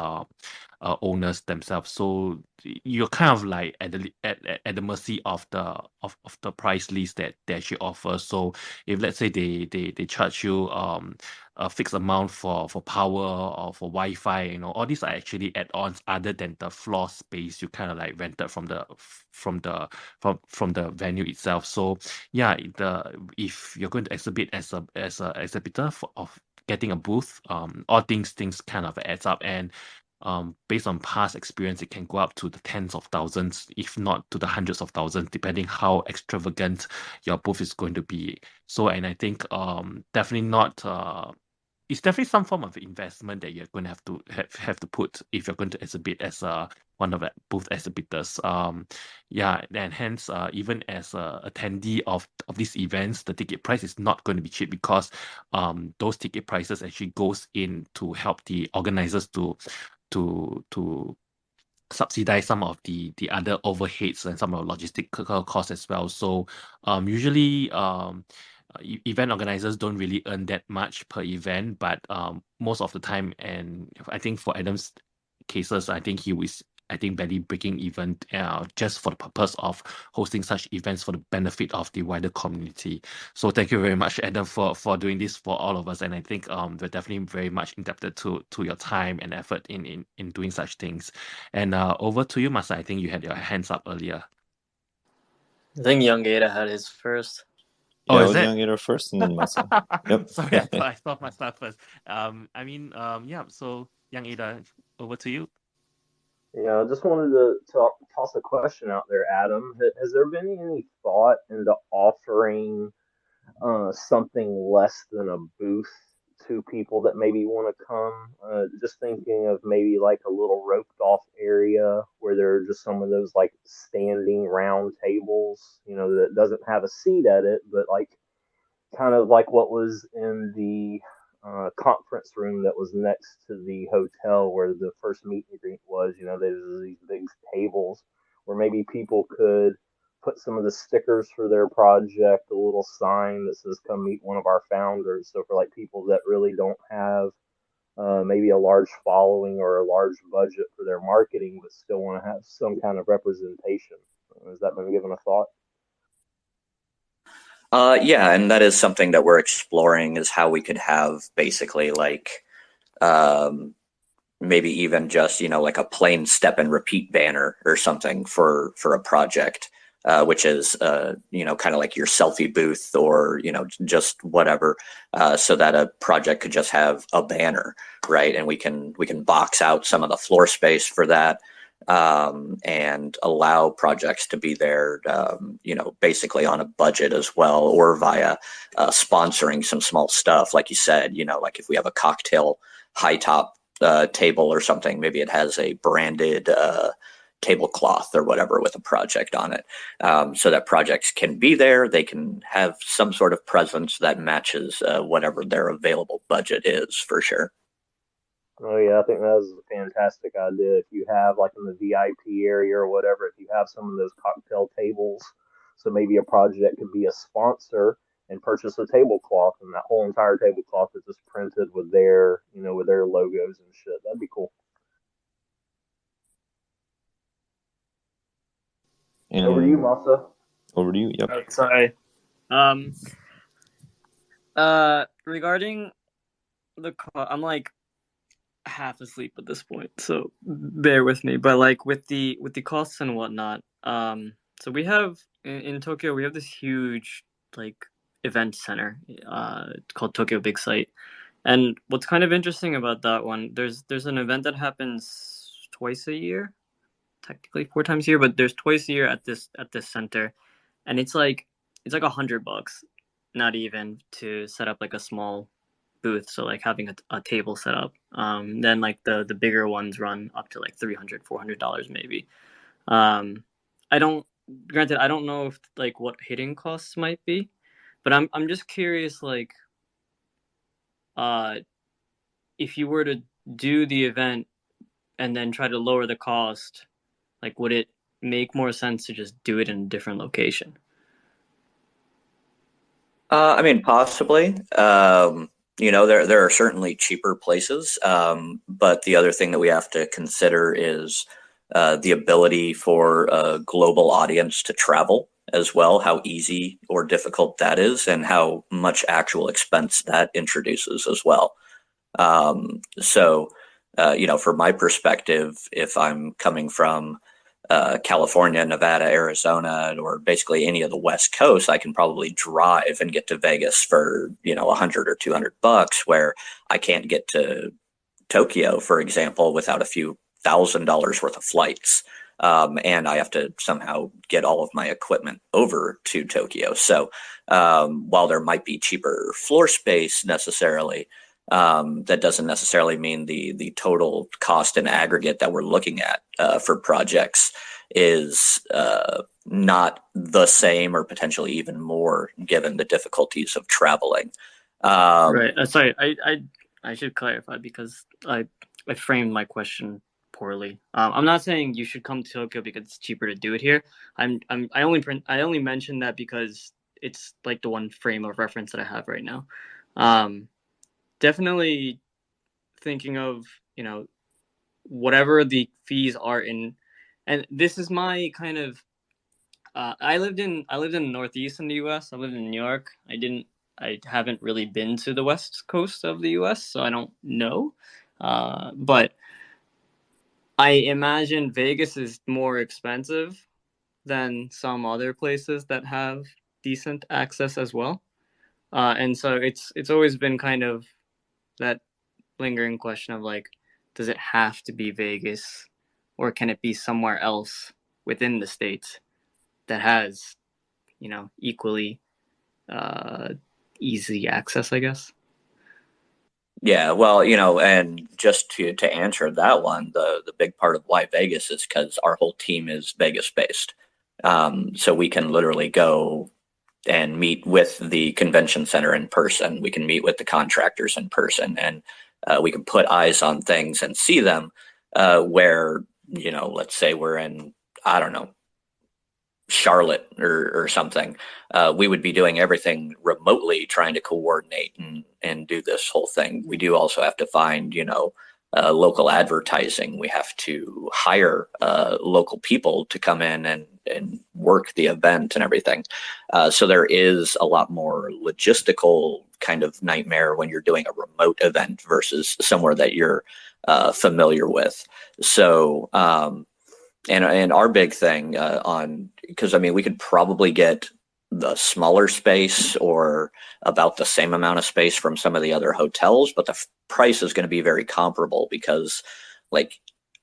owners themselves, so you're kind of like at the mercy of the price list that they actually offer. So if let's say they charge you a fixed amount for power or for Wi-Fi, all these are actually add-ons other than the floor space you kind of like rented from the venue itself. So yeah, if you're going to exhibit as a exhibitor of getting a booth, all things kind of adds up. And based on past experience, it can go up to the tens of thousands, if not to the hundreds of thousands, depending how extravagant your booth is going to be. So, and I think definitely not. It's definitely some form of investment that you're going to have to put if you're going to exhibit as one of the booth exhibitors. Yeah, and hence, even as a attendee of these events, the ticket price is not going to be cheap, because those ticket prices actually goes in to help the organizers to subsidize some of the other overheads and some of the logistical costs as well. So usually event organizers don't really earn that much per event, but most of the time, and I think for Adam's cases, I think he was barely breaking even just for the purpose of hosting such events for the benefit of the wider community. So thank you very much, Adam, for doing this for all of us. And I think we're definitely very much indebted to your time and effort in doing such things. And over to you, Masa. I think you had your hands up earlier. I think Young Ada had his first. Yeah, Oh, it is was it? Young Gator first and then Masa. Yep. Sorry, I thought myself first. Yeah. So Young Ada, over to you. Yeah, I just wanted to toss a question out there, Adam. Has there been any thought into offering something less than a booth to people that maybe want to come? Just thinking of maybe like a little roped off area where there are just some of those like standing round tables, that doesn't have a seat at it, but like kind of like what was in the conference room that was next to the hotel where the first meet and greet was. There's these big tables where maybe people could put some of the stickers for their project, a little sign that says "Come meet one of our founders." So for like people that really don't have maybe a large following or a large budget for their marketing, but still want to have some kind of representation. Has that been given a thought? Yeah, and that is something that we're exploring, is how we could have basically like maybe even just like a plain step and repeat banner or something for a project, which is kind of like your selfie booth, or just whatever, so that a project could just have a banner, right? And we can box out some of the floor space for that. And allow projects to be there, basically on a budget as well, or via sponsoring some small stuff. Like you said, like if we have a cocktail high top table or something, maybe it has a branded tablecloth or whatever with a project on it, so that projects can be there. They can have some sort of presence that matches whatever their available budget is, for sure. Oh yeah, I think that is a fantastic idea. If you have like in the VIP area or whatever, if you have some of those cocktail tables, so maybe a project could be a sponsor and purchase a tablecloth, and that whole entire tablecloth is just printed with their logos and shit. That'd be cool. And Over to you, Masa. over to you. Yep. Oh, sorry. Regarding the I'm like half asleep at this point, so bear with me. But like with the costs and whatnot, so we have in Tokyo, we have this huge like event center called Tokyo Big Sight. And what's kind of interesting about that one, there's an event that happens twice a year, technically 4 times a year, but there's twice a year at this center, and it's like $100, not even, to set up like a small booth. So like having a table set up. Then like the bigger ones run up to like $300-$400 maybe. I don't Granted, I don't know if like what hitting costs might be, but I'm just curious, like if you were to do the event and then try to lower the cost, like would it make more sense to just do it in a different location? I mean, possibly. There are certainly cheaper places, but the other thing that we have to consider is the ability for a global audience to travel as well, how easy or difficult that is, and how much actual expense that introduces as well. From my perspective, if I'm coming from California, Nevada, Arizona, or basically any of the West Coast, I can probably drive and get to Vegas for, $100 or $200, where I can't get to Tokyo, for example, without a few $1,000s worth of flights. And I have to somehow get all of my equipment over to Tokyo. So while there might be cheaper floor space necessarily, that doesn't necessarily mean the total cost in aggregate that we're looking at for projects is not the same, or potentially even more, given the difficulties of traveling. Right. Sorry, I should clarify, because I framed my question poorly. I'm not saying you should come to Tokyo because it's cheaper to do it here. I only mentioned that because it's like the one frame of reference that I have right now. Definitely thinking of, whatever the fees are in, and this is my kind of I lived in the Northeast in the US. I lived in New York. I haven't really been to the West Coast of the US, so I don't know. But I imagine Vegas is more expensive than some other places that have decent access as well. And so it's always been kind of that lingering question of like, does it have to be Vegas, or can it be somewhere else within the states that has, equally easy access, I guess? Yeah, well, and just to answer that one, the big part of why Vegas is because our whole team is Vegas based. So we can literally go and meet with the convention center in person. We can meet with the contractors in person, and we can put eyes on things and see them. Where, let's say we're in, I don't know, Charlotte or something, we would be doing everything remotely, trying to coordinate and do this whole thing. We do also have to find, local advertising. We have to hire local people to come in and work the event and everything. So there is a lot more logistical kind of nightmare when you're doing a remote event versus somewhere that you're familiar with. So, and our big thing because I mean, we could probably get the smaller space or about the same amount of space from some of the other hotels, but the price is going to be very comparable because, like,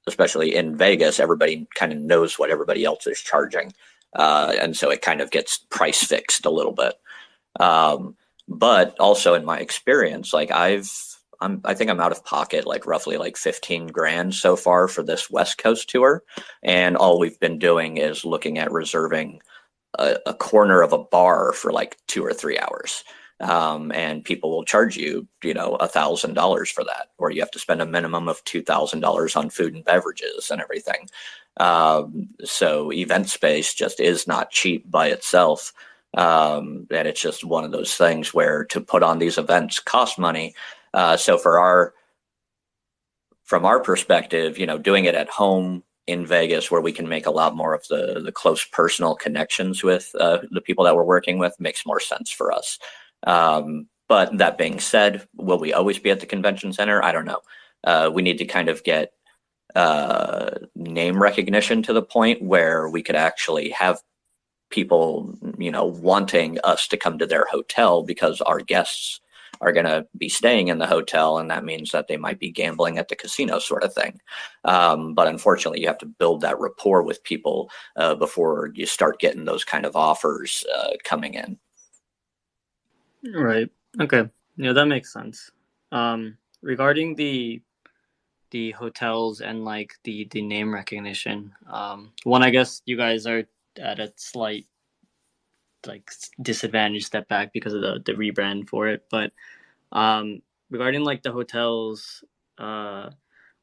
especially in Vegas, everybody kind of knows what everybody else is charging. And so it kind of gets price fixed a little bit. But also in my experience, like I think I'm out of pocket like roughly like 15 grand so far for this West Coast tour. And all we've been doing is looking at reserving a corner of a bar for like 2 or 3 hours. And people will charge you, $1,000 for that, or you have to spend a minimum of $2,000 on food and beverages and everything. So event space just is not cheap by itself. And it's just one of those things where to put on these events cost money. So from our perspective, doing it at home in Vegas, where we can make a lot more of the close personal connections with the people that we're working with, makes more sense for us. But that being said, will we always be at the convention center? I don't know. We need to kind of get name recognition to the point where we could actually have people, wanting us to come to their hotel because our guests are going to be staying in the hotel, and that means that they might be gambling at the casino, sort of thing. But unfortunately, you have to build that rapport with people before you start getting those kind of offers coming in. Right. Okay. Yeah, that makes sense. Regarding the hotels and like the name recognition, one, I guess you guys are at a slight like disadvantage step back because of the rebrand for it. But regarding like the hotels, I'm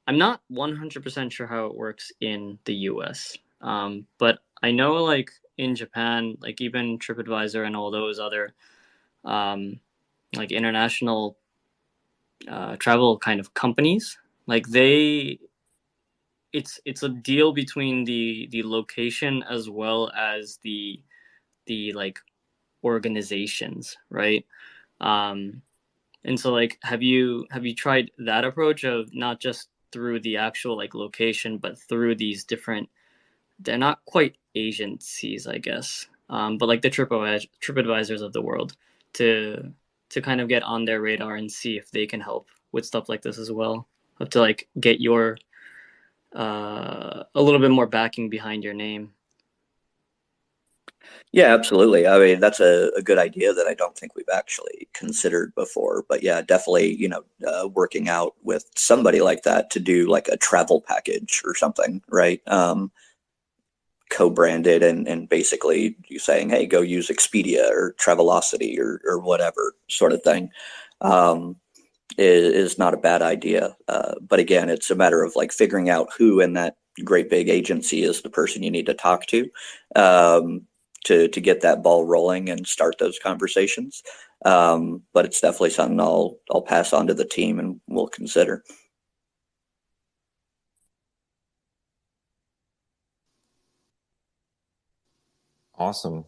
not 100% sure how it works in the US. But I know like in Japan, like even TripAdvisor and all those other like international travel kind of companies, like it's a deal between the location as well as the like organizations, right? Um, and so like have you tried that approach of not just through the actual like location, but through these different, they're not quite agencies, I guess, but like the TripAdvisors of the world, to kind of get on their radar and see if they can help with stuff like this as well, to like get your a little bit more backing behind your name. Yeah, absolutely. I mean, that's a good idea that I don't think we've actually considered before. But yeah, definitely, working out with somebody like that to do like a travel package or something, right? Co-branded and basically you saying, hey, go use Expedia or Travelocity or whatever sort of thing, um, is not a bad idea. But again, it's a matter of like figuring out who in that great big agency is the person you need to talk to, to get that ball rolling and start those conversations. But it's definitely something I'll pass on to the team and we'll consider. Awesome.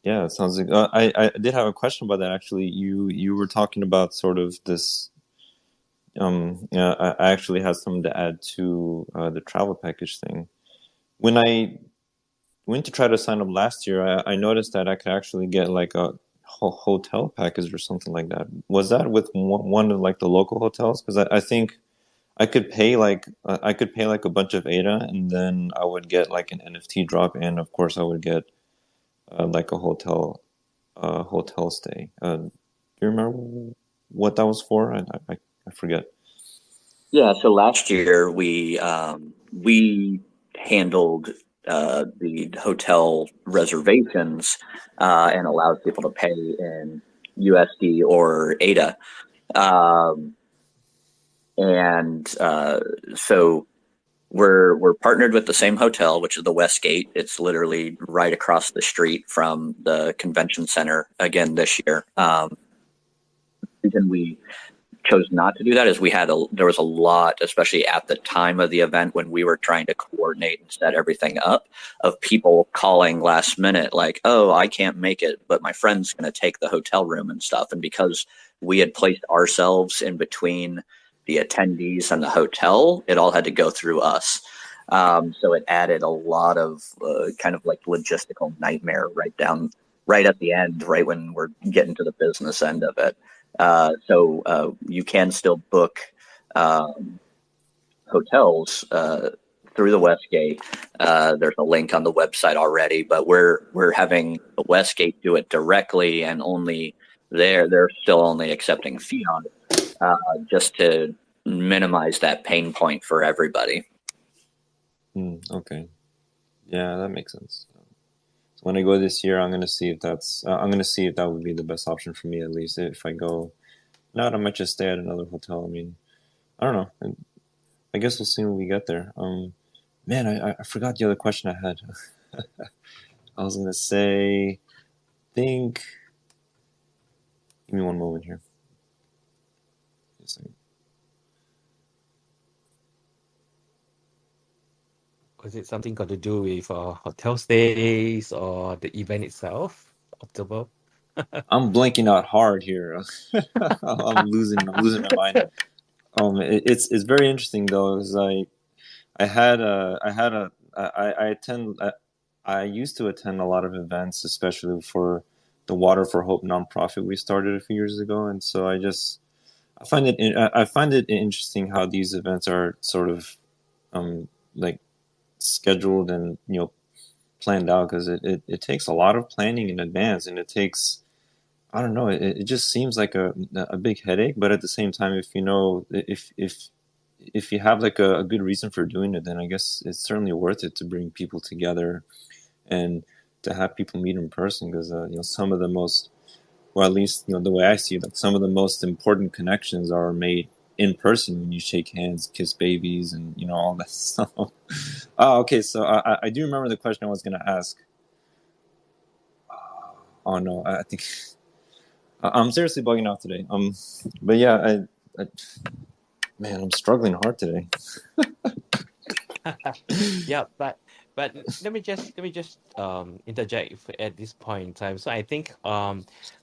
Yeah, it sounds like I did have a question about that actually. You were talking about sort of this. Yeah, I actually had something to add to the travel package thing. When I went to try to sign up last year, I noticed that I could actually get like a hotel package or something like that. Was that with one of like the local hotels? Because I think I could pay like a bunch of ADA, and then I would get like an NFT drop, and of course I would get like a hotel stay. Do you remember what that was for? I forget. Yeah, so last year we handled the hotel reservations and allowed people to pay in USD or ADA. Um, and so we're partnered with the same hotel, which is the Westgate. It's literally right across the street from the convention center again this year. The reason we chose not to do that is there was a lot, especially at the time of the event when we were trying to coordinate and set everything up, of people calling last minute like, oh, I can't make it, but my friend's going to take the hotel room and stuff. And because we had placed ourselves in between the attendees and the hotel, it all had to go through us. So it added a lot of kind of like logistical nightmare right at the end, right when we're getting to the business end of it. So you can still book hotels through the Westgate. There's a link on the website already, but we're having the Westgate do it directly, and only they're still only accepting fiat, just to minimize that pain point for everybody. Okay. Yeah, that makes sense. So when I go this year, I'm gonna see if that would be the best option for me, at least if I go. Not, I might just stay at another hotel. I mean, I don't know. I guess we'll see when we get there. Man, I forgot the other question I had. I was gonna say, think. Give me one moment here. Just a second. Was it something got to do with hotel stays or the event itself, October? I'm blanking out hard here. I'm losing my mind. It's very interesting though, because I attend. I used to attend a lot of events, especially for the Water for Hope nonprofit we started a few years ago, and so I find it interesting how these events are sort of like scheduled and planned out, because it takes a lot of planning in advance, and it takes, I don't know, it just seems like a big headache. But at the same time, if you know, if you have like a good reason for doing it, then I guess it's certainly worth it to bring people together and to have people meet in person, because some of the most, or at least the way I see it, like some of the most important connections are made in person when you shake hands, kiss babies, and all that stuff. Oh, okay. So I do remember the question I was going to ask. Oh no, I think I'm seriously bugging out today. But yeah, man, I'm struggling hard today. Yeah, but let me just interject at this point in time. So I think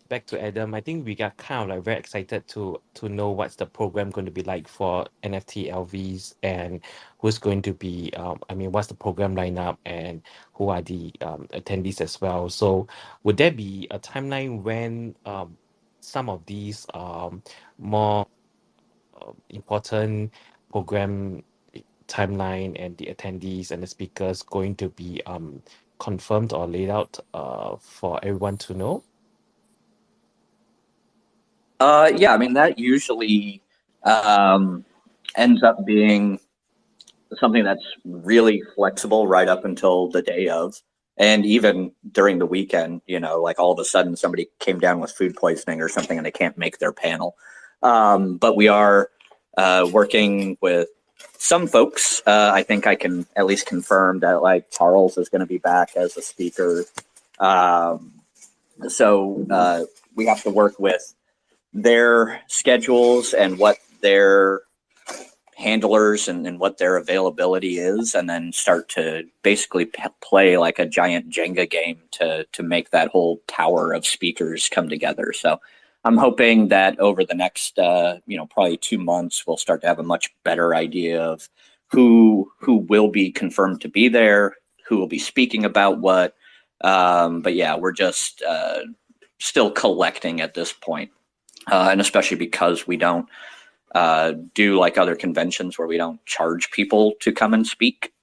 back to Adam, I think we got kind of like very excited to know what's the program going to be like for NFT LVs, and who's going to be I mean, what's the program lineup, and who are the attendees as well. So would there be a timeline when some of these more important program timeline and the attendees and the speakers going to be confirmed or laid out for everyone to know? Yeah, I mean, that usually ends up being something that's really flexible right up until the day of. And even during the weekend, like all of a sudden somebody came down with food poisoning or something and they can't make their panel. But we are working with some folks. I think I can at least confirm that like Charles is going to be back as a speaker. So we have to work with their schedules and what their handlers and what their availability is, and then start to basically play like a giant Jenga game to make that whole tower of speakers come together. So I'm hoping that over the next probably 2 months we'll start to have a much better idea of who will be confirmed to be there, who will be speaking about what. But yeah, we're just still collecting at this point. And especially because we don't do like other conventions where we don't charge people to come and speak.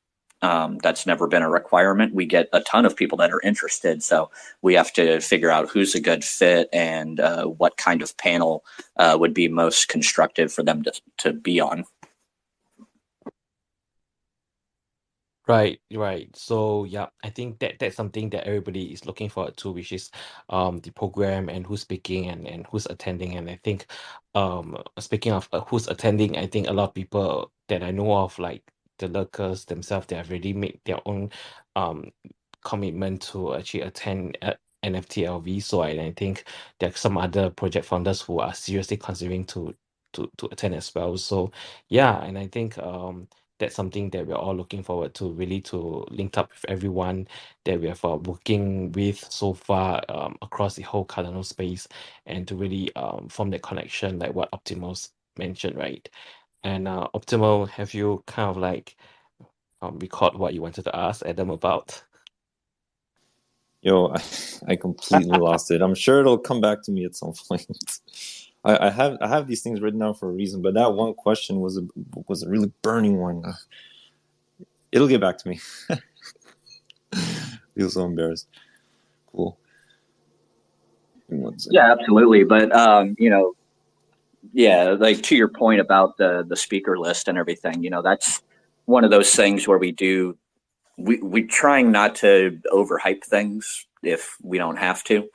That's never been a requirement. We get a ton of people that are interested, so we have to figure out who's a good fit and what kind of panel would be most constructive for them to be on. Right, right. So yeah, I think that's something that everybody is looking forward to, which is the program and who's speaking and who's attending. And I think speaking of who's attending, I think a lot of people that I know of, like the lurkers themselves, they have already made their own um commitment to actually attend NFT LV. So I think there are some other project founders who are seriously considering to attend as well. So yeah, and I think that's something that we're all looking forward to, really to link up with everyone that we have working with so far across the whole Cardano space, and to really form that connection, like what Optimal's mentioned, right? And Optimal, have you kind of like recalled what you wanted to ask Adam about? Yo, I completely lost it. I'm sure it'll come back to me at some point. I have these things written down for a reason, but that one question was a really burning one. It'll get back to me. Feel so embarrassed. Cool. Yeah, absolutely. But yeah, like to your point about the speaker list and everything, that's one of those things where we trying not to overhype things if we don't have to,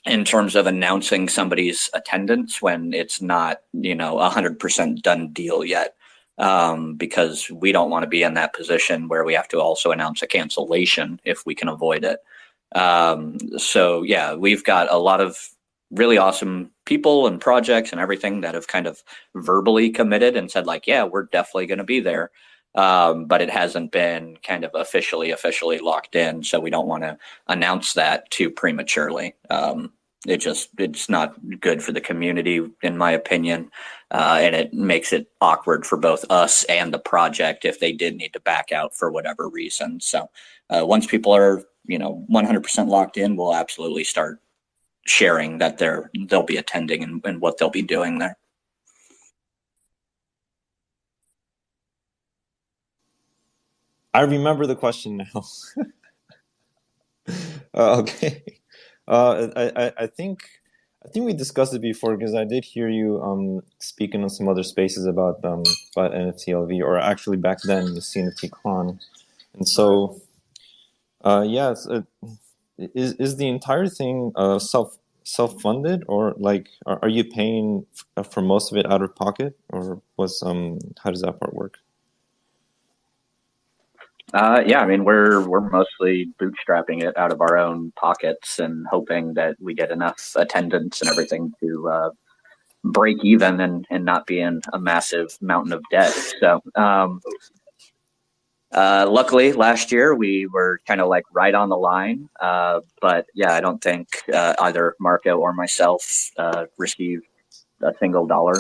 in terms of announcing somebody's attendance when it's not 100% done deal yet, because we don't want to be in that position where we have to also announce a cancellation if we can avoid it. So yeah, we've got a lot of really awesome people and projects and everything that have kind of verbally committed and said like, yeah, we're definitely going to be there. But it hasn't been kind of officially locked in, so we don't want to announce that too prematurely. It's not good for the community, in my opinion. and it makes it awkward for both us and the project if they did need to back out for whatever reason. So once people are 100% locked in, we'll absolutely start sharing that they'll be attending and what they'll be doing there. I remember the question now. Okay. I think we discussed it before because I did hear you speaking on some other spaces about NFT LV, or actually back then the CNFT Con, and so yes, is the entire thing self funded, or like are you paying for most of it out of pocket, or was how does that part work? Yeah, I mean we're mostly bootstrapping it out of our own pockets and hoping that we get enough attendance and everything to break even and not be in a massive mountain of debt. So luckily last year we were kind of like right on the line. But yeah, I don't think either Marco or myself received a single dollar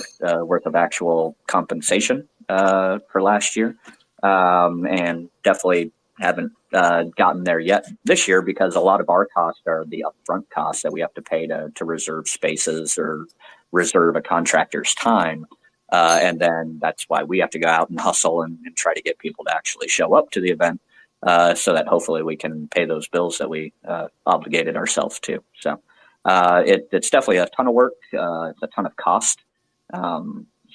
worth of actual compensation for last year. And definitely haven't gotten there yet this year because a lot of our costs are the upfront costs that we have to pay to reserve spaces or reserve a contractor's time. And then that's why we have to go out and hustle and try to get people to actually show up to the event so that hopefully we can pay those bills that we obligated ourselves to. So it's definitely a ton of work. It's a ton of cost.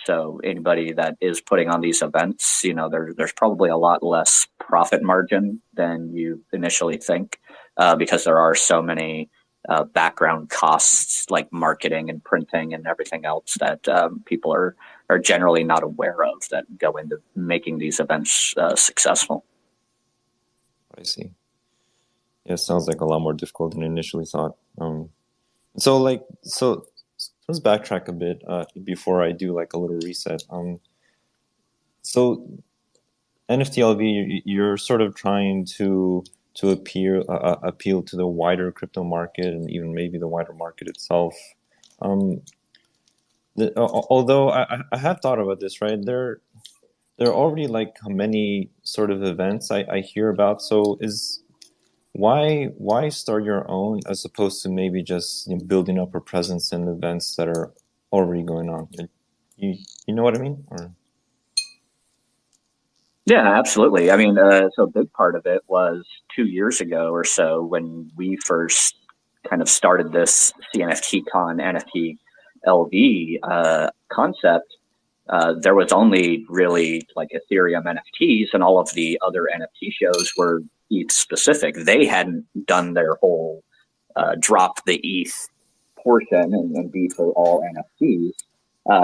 So anybody that is putting on these events, there's probably a lot less profit margin than you initially think because there are so many background costs like marketing and printing and everything else that people are generally not aware of that go into making these events successful. I see. Yeah, it sounds like a lot more difficult than I initially thought. So let's backtrack a bit before I do like a little reset. So NFT LV, you're sort of trying to appeal to the wider crypto market and even maybe the wider market itself. Although I have thought about this, right? There are already like many sort of events I hear about. So why start your own as opposed to maybe just building up a presence in events that are already going on? You know what I mean? Or Yeah, absolutely. I mean, so a big part of it was 2 years ago or so when we first kind of started this CNFT Con NFT LV concept. There was only really like Ethereum NFTs, and all of the other NFT shows were ETH specific. They hadn't done their whole drop the ETH portion and be for all NFTs.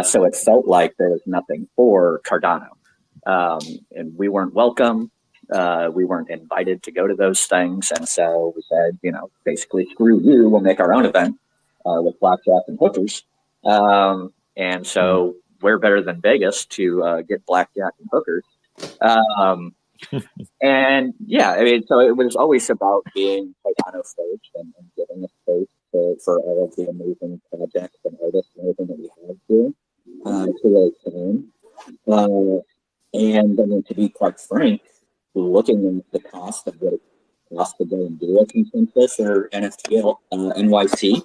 So it felt like there was nothing for Cardano. And we weren't welcome. We weren't invited to go to those things. And so we said, basically, screw you. We'll make our own event with blackjack and hookers. And so we're better than Vegas to get blackjack and hookers. And yeah, I mean, so it was always about being Cardano first and giving a space for all of the amazing projects and artists and everything that we have here to really shine. And I mean, to be quite frank, looking at the cost of what it costs to go and do a consensus or NFT NYC,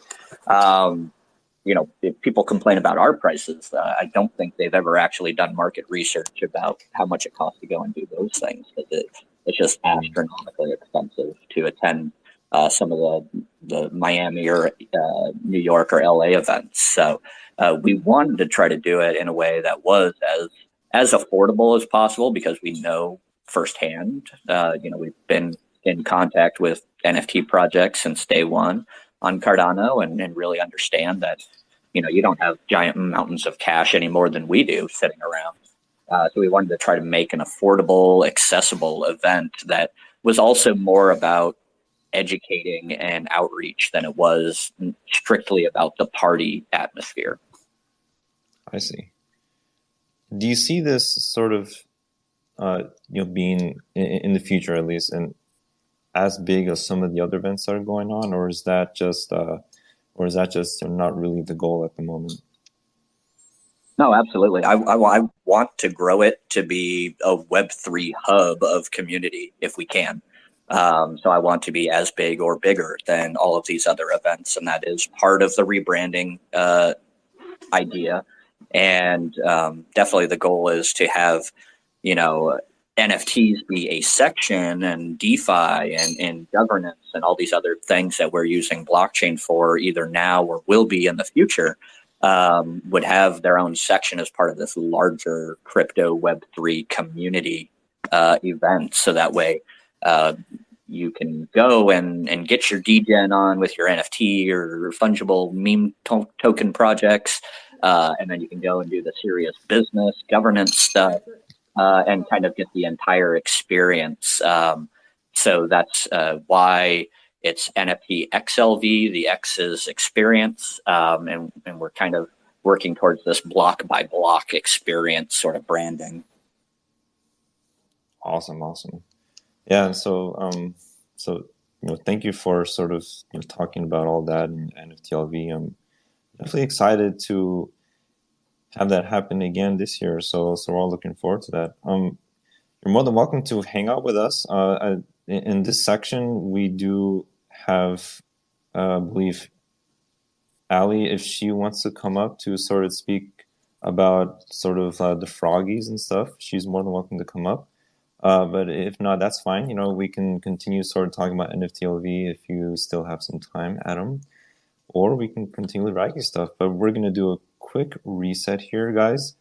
if people complain about our prices, I don't think they've ever actually done market research about how much it costs to go and do those things. Because it's just astronomically expensive to attend some of the Miami or New York or LA events. So we wanted to try to do it in a way that was as affordable as possible because we know firsthand, we've been in contact with NFT projects since day one on Cardano and really understand that, you don't have giant mountains of cash any more than we do sitting around. So we wanted to try to make an affordable, accessible event that was also more about educating and outreach than it was strictly about the party atmosphere. I see. Do you see this sort of, being in the future at least, and as big as some of the other events that are going on, or is that just not really the goal at the moment? No, absolutely. I want to grow it to be a Web3 hub of community if we can. So I want to be as big or bigger than all of these other events, and that is part of the rebranding idea. And definitely the goal is to have, you know, NFTs be a section, and DeFi and governance and all these other things that we're using blockchain for either now or will be in the future, would have their own section as part of this larger crypto Web3 community event. So that way, uh, you can go and get your degen on with your NFT or fungible meme token projects, and then you can go and do the serious business governance stuff, and kind of get the entire experience. So that's why it's NFT XLV. The X is experience, and we're kind of working towards this block by block experience sort of branding. Awesome. Yeah. So thank you for sort of talking about all that in NFT LV. I'm definitely excited to have that happen again this year. So we're all looking forward to that. You're more than welcome to hang out with us. In this section, we do have, I believe, Ali, if she wants to come up to sort of speak about sort of the froggies and stuff, she's more than welcome to come up. But if not, that's fine. We can continue sort of talking about NFT LV if you still have some time, Adam, or we can continue with Raggy stuff. But we're going to do a quick reset here, guys.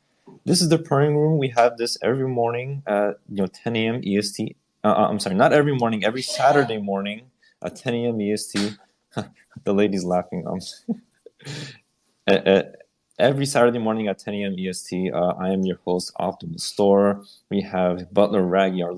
This is the Purring Room. We have this every morning at 10 a.m. EST. I'm sorry, not every morning. Every Saturday morning at 10 a.m. EST. The lady's laughing. Every Saturday morning at 10 a.m. EST. I am your host, Optimal Store. We have Butler Raggy, our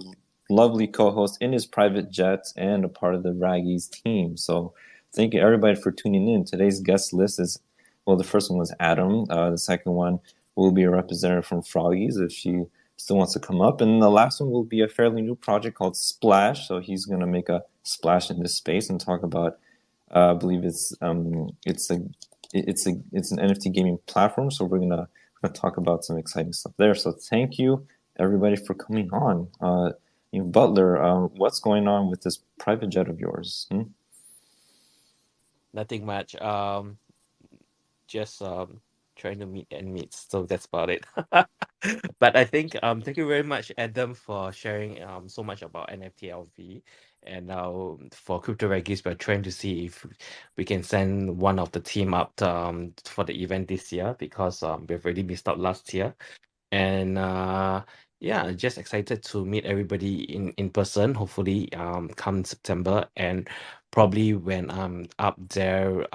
lovely co-host, in his private jet and a part of the Raggy's team. So thank you everybody for tuning in. Today's guest list is, well, the first one was Adam. The second one will be a representative from Froggies if she still wants to come up. And the last one will be a fairly new project called Splash. So he's going to make a splash in this space and talk about, I believe it's an NFT gaming platform. So we're gonna talk about some exciting stuff there. So thank you everybody for coming on. Butler, what's going on with this private jet of yours? Nothing much. Just trying to meet and meet. So that's about it. But I think thank you very much, Adam, for sharing so much about NFT LV. And now for Crypto Regis, we're trying to see if we can send one of the team up for the event this year, because we've already missed out last year. And yeah, just excited to meet everybody in person, hopefully come September. And probably when I'm up there,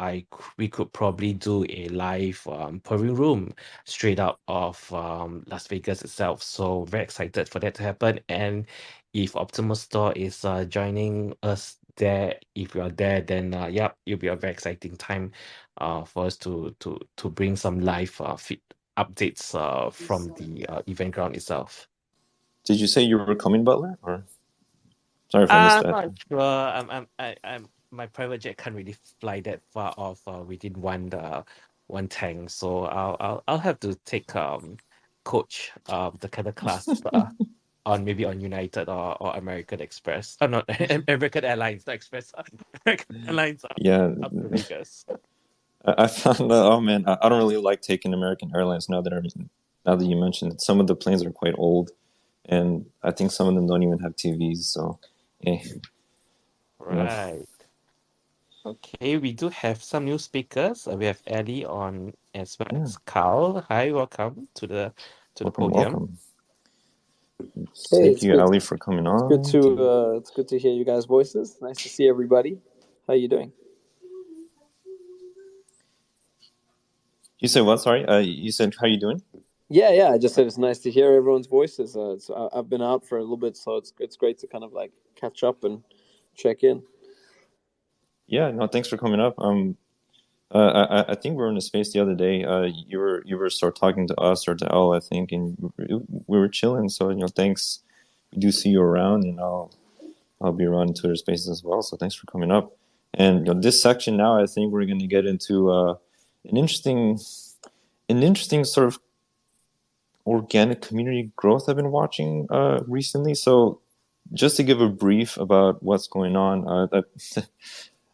we could probably do a live Purring Room straight out of Las Vegas itself. So very excited for that to happen. And if Optimus Store is joining us there, if you are there, then yeah, it'll be a very exciting time for us to bring some live feed updates from the event ground itself. Did you say you were coming, Butler? Or sorry if I missed I'm that. not sure. I'm my private jet can't really fly that far off within one tank, so I'll have to take coach the kind of class on maybe on United or American Express. Oh, not American Airlines, not Express. American Airlines Yeah, up to Vegas. I found that. Oh man, I don't really like taking American Airlines now that you mentioned it. Some of the planes are quite old, and I think some of them don't even have TVs. So, yeah. Right. Okay, we do have some new speakers. We have Ellie on as well as Carl. Hi, welcome to the podium. Welcome. Hey, Thank it's you, good. Ali, for coming It's on. good to hear you guys' voices. Nice to see everybody. How you doing? You said what? Sorry. You said how you doing? Yeah. I just said it's nice to hear everyone's voices. I've been out for a little bit, so it's great to kind of like catch up and check in. Yeah. No. Thanks for coming up. I think we were in a space the other day. You were sort of talking to us or to Elle, I think, and we were chilling. So thanks. We do see you around, and I'll be around in Twitter Spaces as well. So thanks for coming up. And this section now, I think we're going to get into an interesting sort of organic community growth I've been watching recently. So just to give a brief about what's going on,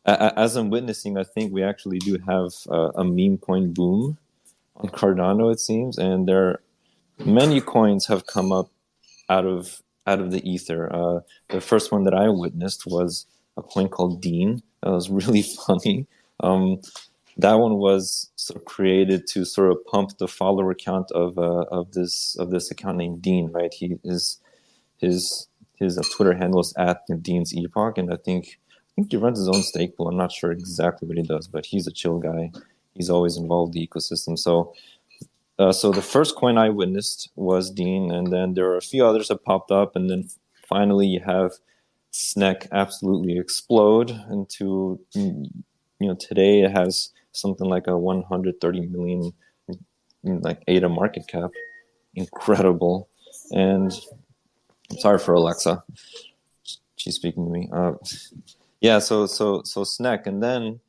as I'm witnessing, I think we actually do have a meme coin boom on Cardano, it seems, and many coins have come up out of the ether. The first one that I witnessed was a coin called Dean. That was really funny. That one was sort of created to sort of pump the follower count of this account named Dean. Right, his Twitter handle is at Dean's Epoch, and I think he runs his own stake pool. I'm not sure exactly what he does, but he's a chill guy. He's always involved in the ecosystem. So the first coin I witnessed was Dean, and then there are a few others that popped up, and then finally you have Sneck absolutely explode into, today it has something like a 130 million like ADA market cap. Incredible. And I'm sorry for Alexa. She's speaking to me. Yeah, so Sneck, and then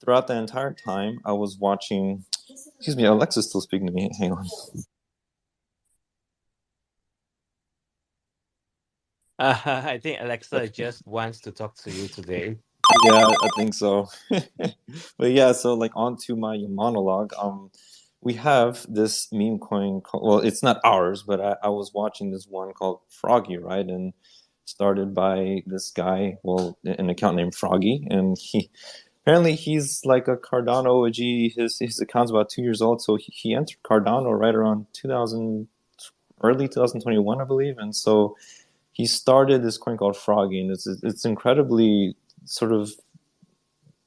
throughout the entire time I was watching. Excuse me, Alexa's still speaking to me. Hang on. I think Alexa just wants to talk to you today. Yeah, I think so. But yeah, so like onto my monologue. We have this meme coin well, it's not ours, but I was watching this one called Froggy, right? And started by this guy, well, an account named Froggy, and apparently he's like a Cardano OG. His account's about 2 years old, so he entered Cardano right around early 2021, I believe, and so he started this coin called Froggy, and it's incredibly sort of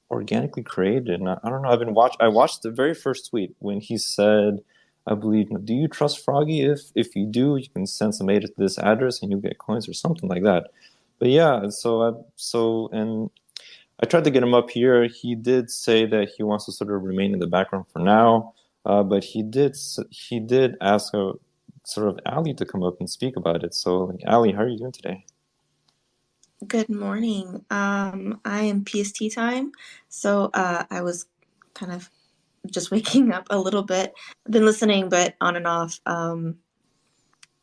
organically created. And I don't know. I watched the very first tweet when he said, I believe, do you trust Froggy? If you do, you can send some ADA to this address and you'll get coins or something like that. But yeah, and I tried to get him up here. He did say that he wants to sort of remain in the background for now. But he did ask sort of Ali to come up and speak about it. So, like, Ali, how are you doing today? Good morning. I am PST time, so I was kind of just waking up a little bit. I've been listening, but on and off.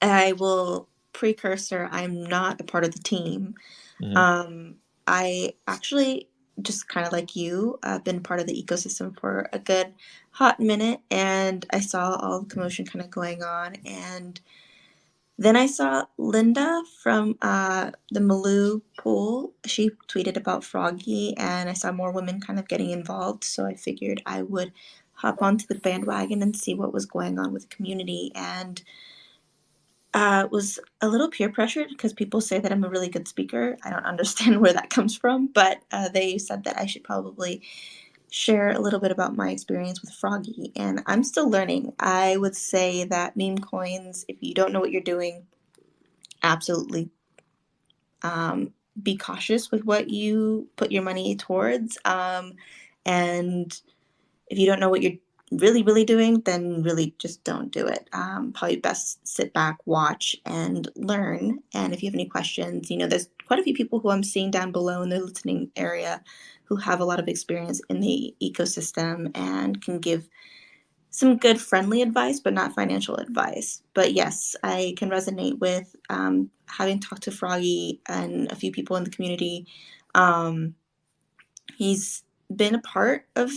I will precursor. I'm not a part of the team. Mm-hmm. I actually just kind of like you, been part of the ecosystem for a good hot minute, and I saw all the commotion kind of going on, and then I saw Linda from the Maloo pool. She tweeted about Froggy, and I saw more women kind of getting involved. So I figured I would hop onto the bandwagon and see what was going on with the community. And it was a little peer pressured because people say that I'm a really good speaker. I don't understand where that comes from, but they said that I should probably share a little bit about my experience with Froggy, and I'm still learning. I would say that meme coins, if you don't know what you're doing, absolutely be cautious with what you put your money towards. And if you don't know what you're really doing, then really just don't do it. Probably best sit back, watch, and learn. And if you have any questions, there's quite a few people who I'm seeing down below in the listening area who have a lot of experience in the ecosystem and can give some good friendly advice, but not financial advice. But yes, I can resonate with having talked to Froggy and a few people in the community. He's been a part of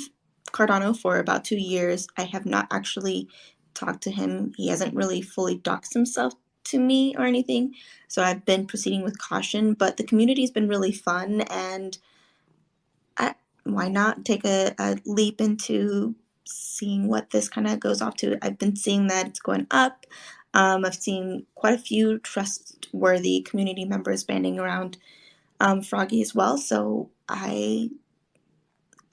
Cardano for about 2 years. I have not actually talked to him. He hasn't really fully doxed himself to me or anything. So I've been proceeding with caution, but the community's been really fun, and why not take a leap into seeing what this kind of goes off to. I've been seeing that it's going up. I've seen quite a few trustworthy community members banding around Froggy as well. So I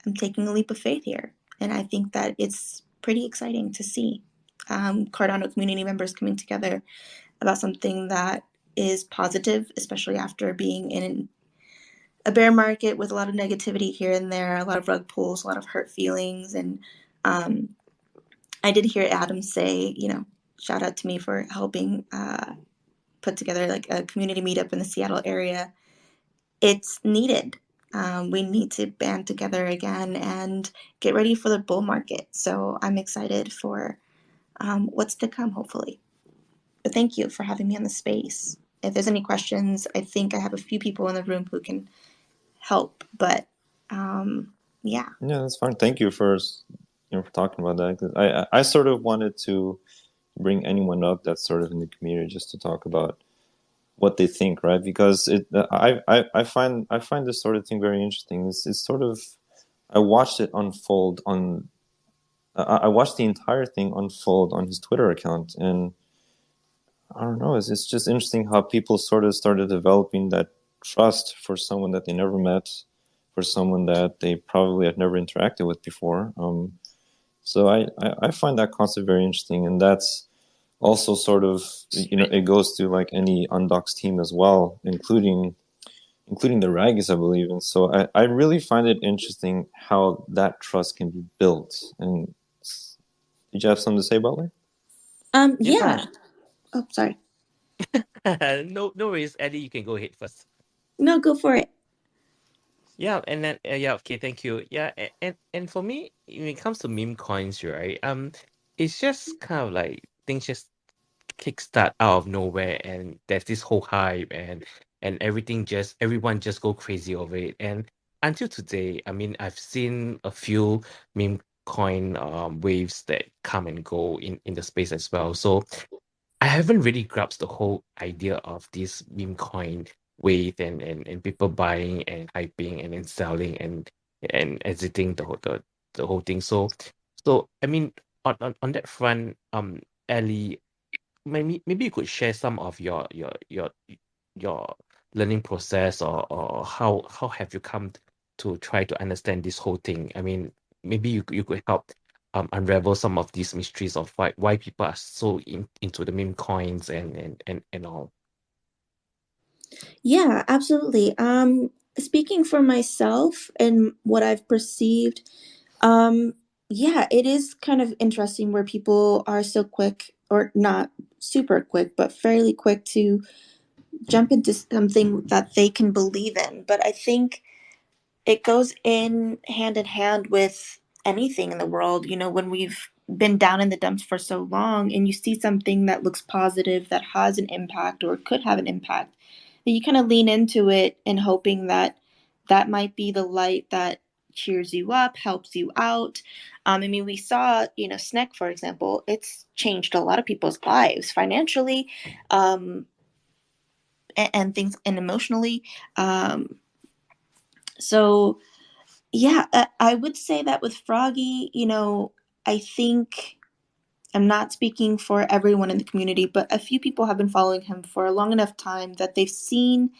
am taking a leap of faith here. And I think that it's pretty exciting to see Cardano community members coming together about something that is positive, especially after being in a bear market with a lot of negativity here and there, a lot of rug pulls, a lot of hurt feelings. And I did hear Adam say, shout out to me for helping put together like a community meetup in the Seattle area. It's needed. We need to band together again and get ready for the bull market. So I'm excited for what's to come, hopefully. But thank you for having me on the space. If there's any questions, I think I have a few people in the room who can help. But yeah. Yeah, that's fine. Thank you for for talking about that. 'Cause I sort of wanted to bring anyone up that's sort of in the community just to talk about what they think, right? Because I find this sort of thing very interesting. It's sort of, I watched it unfold on I watched the entire thing unfold on his Twitter account, and I don't know, it's just interesting how people sort of started developing that trust for someone that they never met, for someone that they probably had never interacted with before. So I find that concept very interesting, and that's also sort of, it goes to like any Undocs team as well, including the Raggies, I believe. And so I really find it interesting how that trust can be built. And did you have something to say, Butler? Yeah. Oh, sorry. No, no worries, Eddie. You can go ahead first. No, go for it. Yeah, and then yeah, okay, thank you. Yeah, and for me, when it comes to meme coins, right? It's just kind of like things just kickstart out of nowhere, and there's this whole hype, and everyone just go crazy over it. And until today, I mean, I've seen a few meme coin waves that come and go in the space as well. So I haven't really grasped the whole idea of this meme coin wave, and people buying and hyping and then selling and exiting the whole thing. So I mean, on that front, Ellie, maybe you could share some of your learning process, or how have you come to try to understand this whole thing. I mean, maybe you could help unravel some of these mysteries of why people are so into the meme coins and all. Yeah, absolutely. Speaking for myself and what I've perceived, yeah, it is kind of interesting where people are so quick, or not super quick, but fairly quick to jump into something that they can believe in. But I think it goes in hand with anything in the world. You know, when we've been down in the dumps for so long and you see something that looks positive, that has an impact or could have an impact, that you kind of lean into it and hoping that that might be the light that cheers you up, helps you out. I mean, we saw, Snek, for example, it's changed a lot of people's lives financially, and things, and emotionally. So yeah, I would say that with Froggy, I think I'm not speaking for everyone in the community, but a few people have been following him for a long enough time that they've seen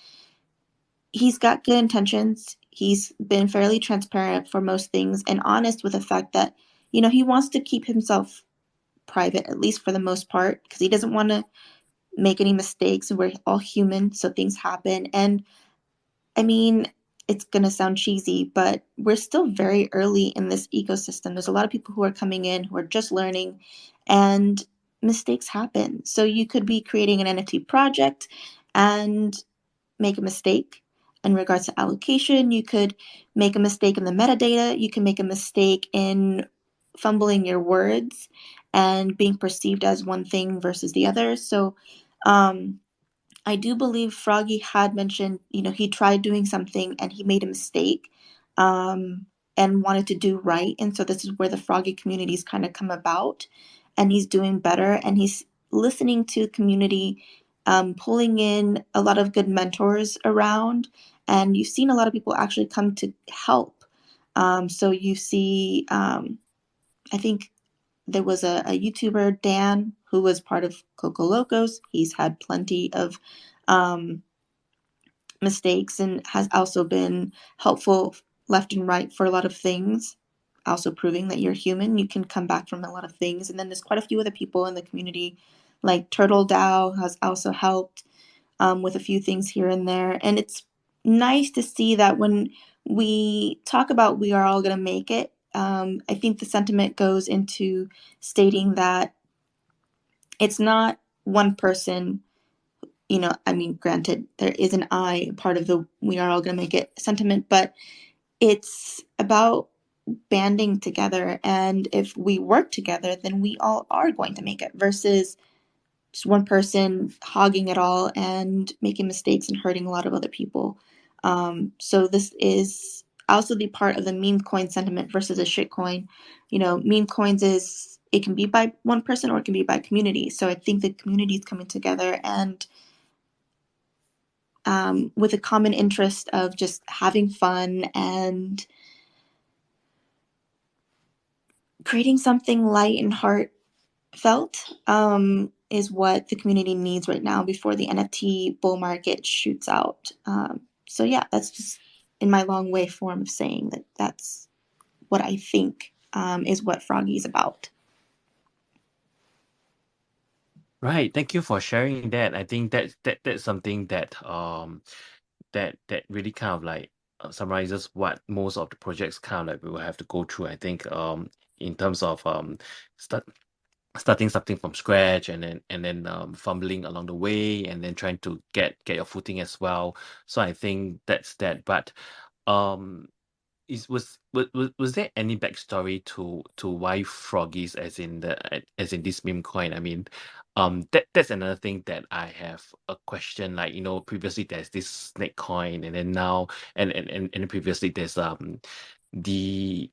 he's got good intentions. He's been fairly transparent for most things and honest with the fact that, he wants to keep himself private, at least for the most part, because he doesn't want to make any mistakes. We're all human, so things happen. And I mean, it's going to sound cheesy, but we're still very early in this ecosystem. There's a lot of people who are coming in who are just learning, and mistakes happen. So you could be creating an NFT project and make a mistake in regards to allocation. You could make a mistake in the metadata. You can make a mistake in fumbling your words and being perceived as one thing versus the other. So, I do believe Froggy had mentioned, he tried doing something and he made a mistake, and wanted to do right. And so this is where the Froggy communities kind of come about. And he's doing better, and he's listening to community, pulling in a lot of good mentors around. And you've seen a lot of people actually come to help. So you see, I think there was a YouTuber, Dan, who was part of Coco Locos. He's had plenty of um, mistakes and has also been helpful left and right for a lot of things. Also proving that you're human, you can come back from a lot of things. And then there's quite a few other people in the community, like Turtle Dow has also helped with a few things here and there. And it's nice to see that when we talk about we are all going to make it, I think the sentiment goes into stating that it's not one person. I mean, granted, there is an I part of the we are all going to make it sentiment, but it's about banding together, and if we work together, then we all are going to make it, versus just one person hogging it all and making mistakes and hurting a lot of other people. So this is also the part of the meme coin sentiment versus a shit coin. Meme coins it can be by one person or it can be by community. So I think the community is coming together and with a common interest of just having fun and creating something light and heartfelt is what the community needs right now before the NFT bull market shoots out. So yeah, that's just in my long way form of saying that's what I think is what Froggy is about. Right. Thank you for sharing that. I think that's something that really kind of like summarizes what most of the projects kind of like we will have to go through. I think in terms of start starting something from scratch, and then fumbling along the way, and then trying to get your footing as well. So I think that's that. But um was there any backstory to why froggies, as in this meme coin? I mean, that's another thing that I have a question. Like, previously there's this snake coin, and then now, and previously there's DGAF,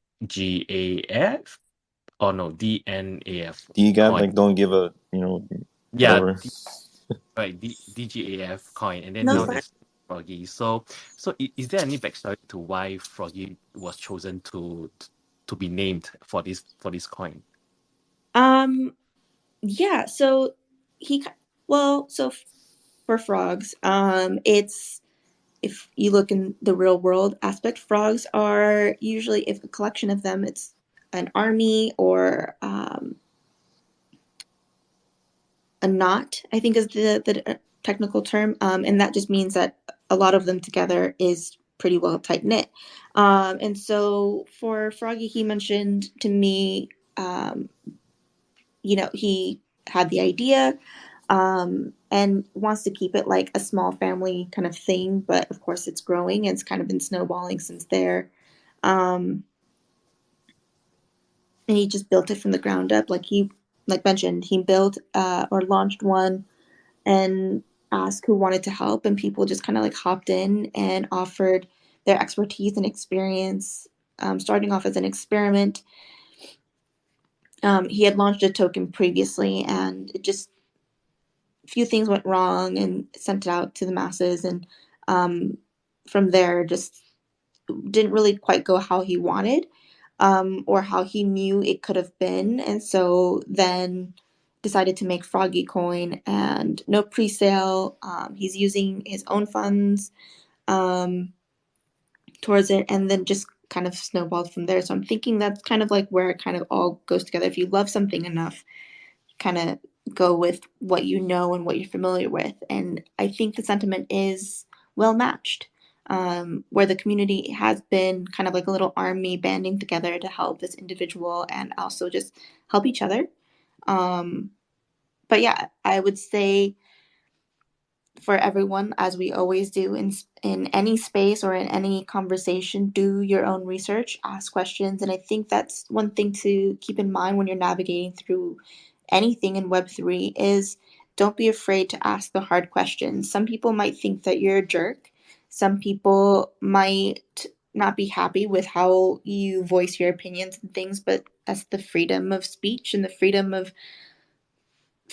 or no, DNAF DGAP, coin. like don't give a Yeah, whatever. right, DGAF coin, and then No, now Mhm. there's Froggy. So is there any backstory to why Froggy was chosen to be named for this coin? yeah. So for frogs, it's, if you look in the real world aspect, frogs are usually, if a collection of them, it's an army or a knot, I think is the technical term. And that just means that a lot of them together is pretty well tight knit. And so for Froggy, he mentioned to me, he had the idea and wants to keep it like a small family kind of thing. But of course, it's growing and it's kind of been snowballing since there. Um, and he just built it from the ground up. Like mentioned, he built or launched one and asked who wanted to help, and people just kind of like hopped in and offered their expertise and experience. Starting off as an experiment, he had launched a token previously, and it just, a few things went wrong, and sent it out to the masses, and from there just didn't really quite go how he wanted, or how he knew it could have been. And so then decided to make Froggy Coin, and no pre-sale. He's using his own funds um, towards it, and then just kind of snowballed from there. So I'm thinking that's kind of like where it kind of all goes together. If you love something enough, kind of go with what you know and what you're familiar with. And I think the sentiment is well matched, where the community has been kind of like a little army banding together to help this individual and also just help each other. But yeah, I would say for everyone, as we always do in any space or in any conversation, do your own research, ask questions. And I think that's one thing to keep in mind when you're navigating through anything in Web3 is don't be afraid to ask the hard questions. Some people might think that you're a jerk. Some people might not be happy with how you voice your opinions and things, but that's the freedom of speech and the freedom of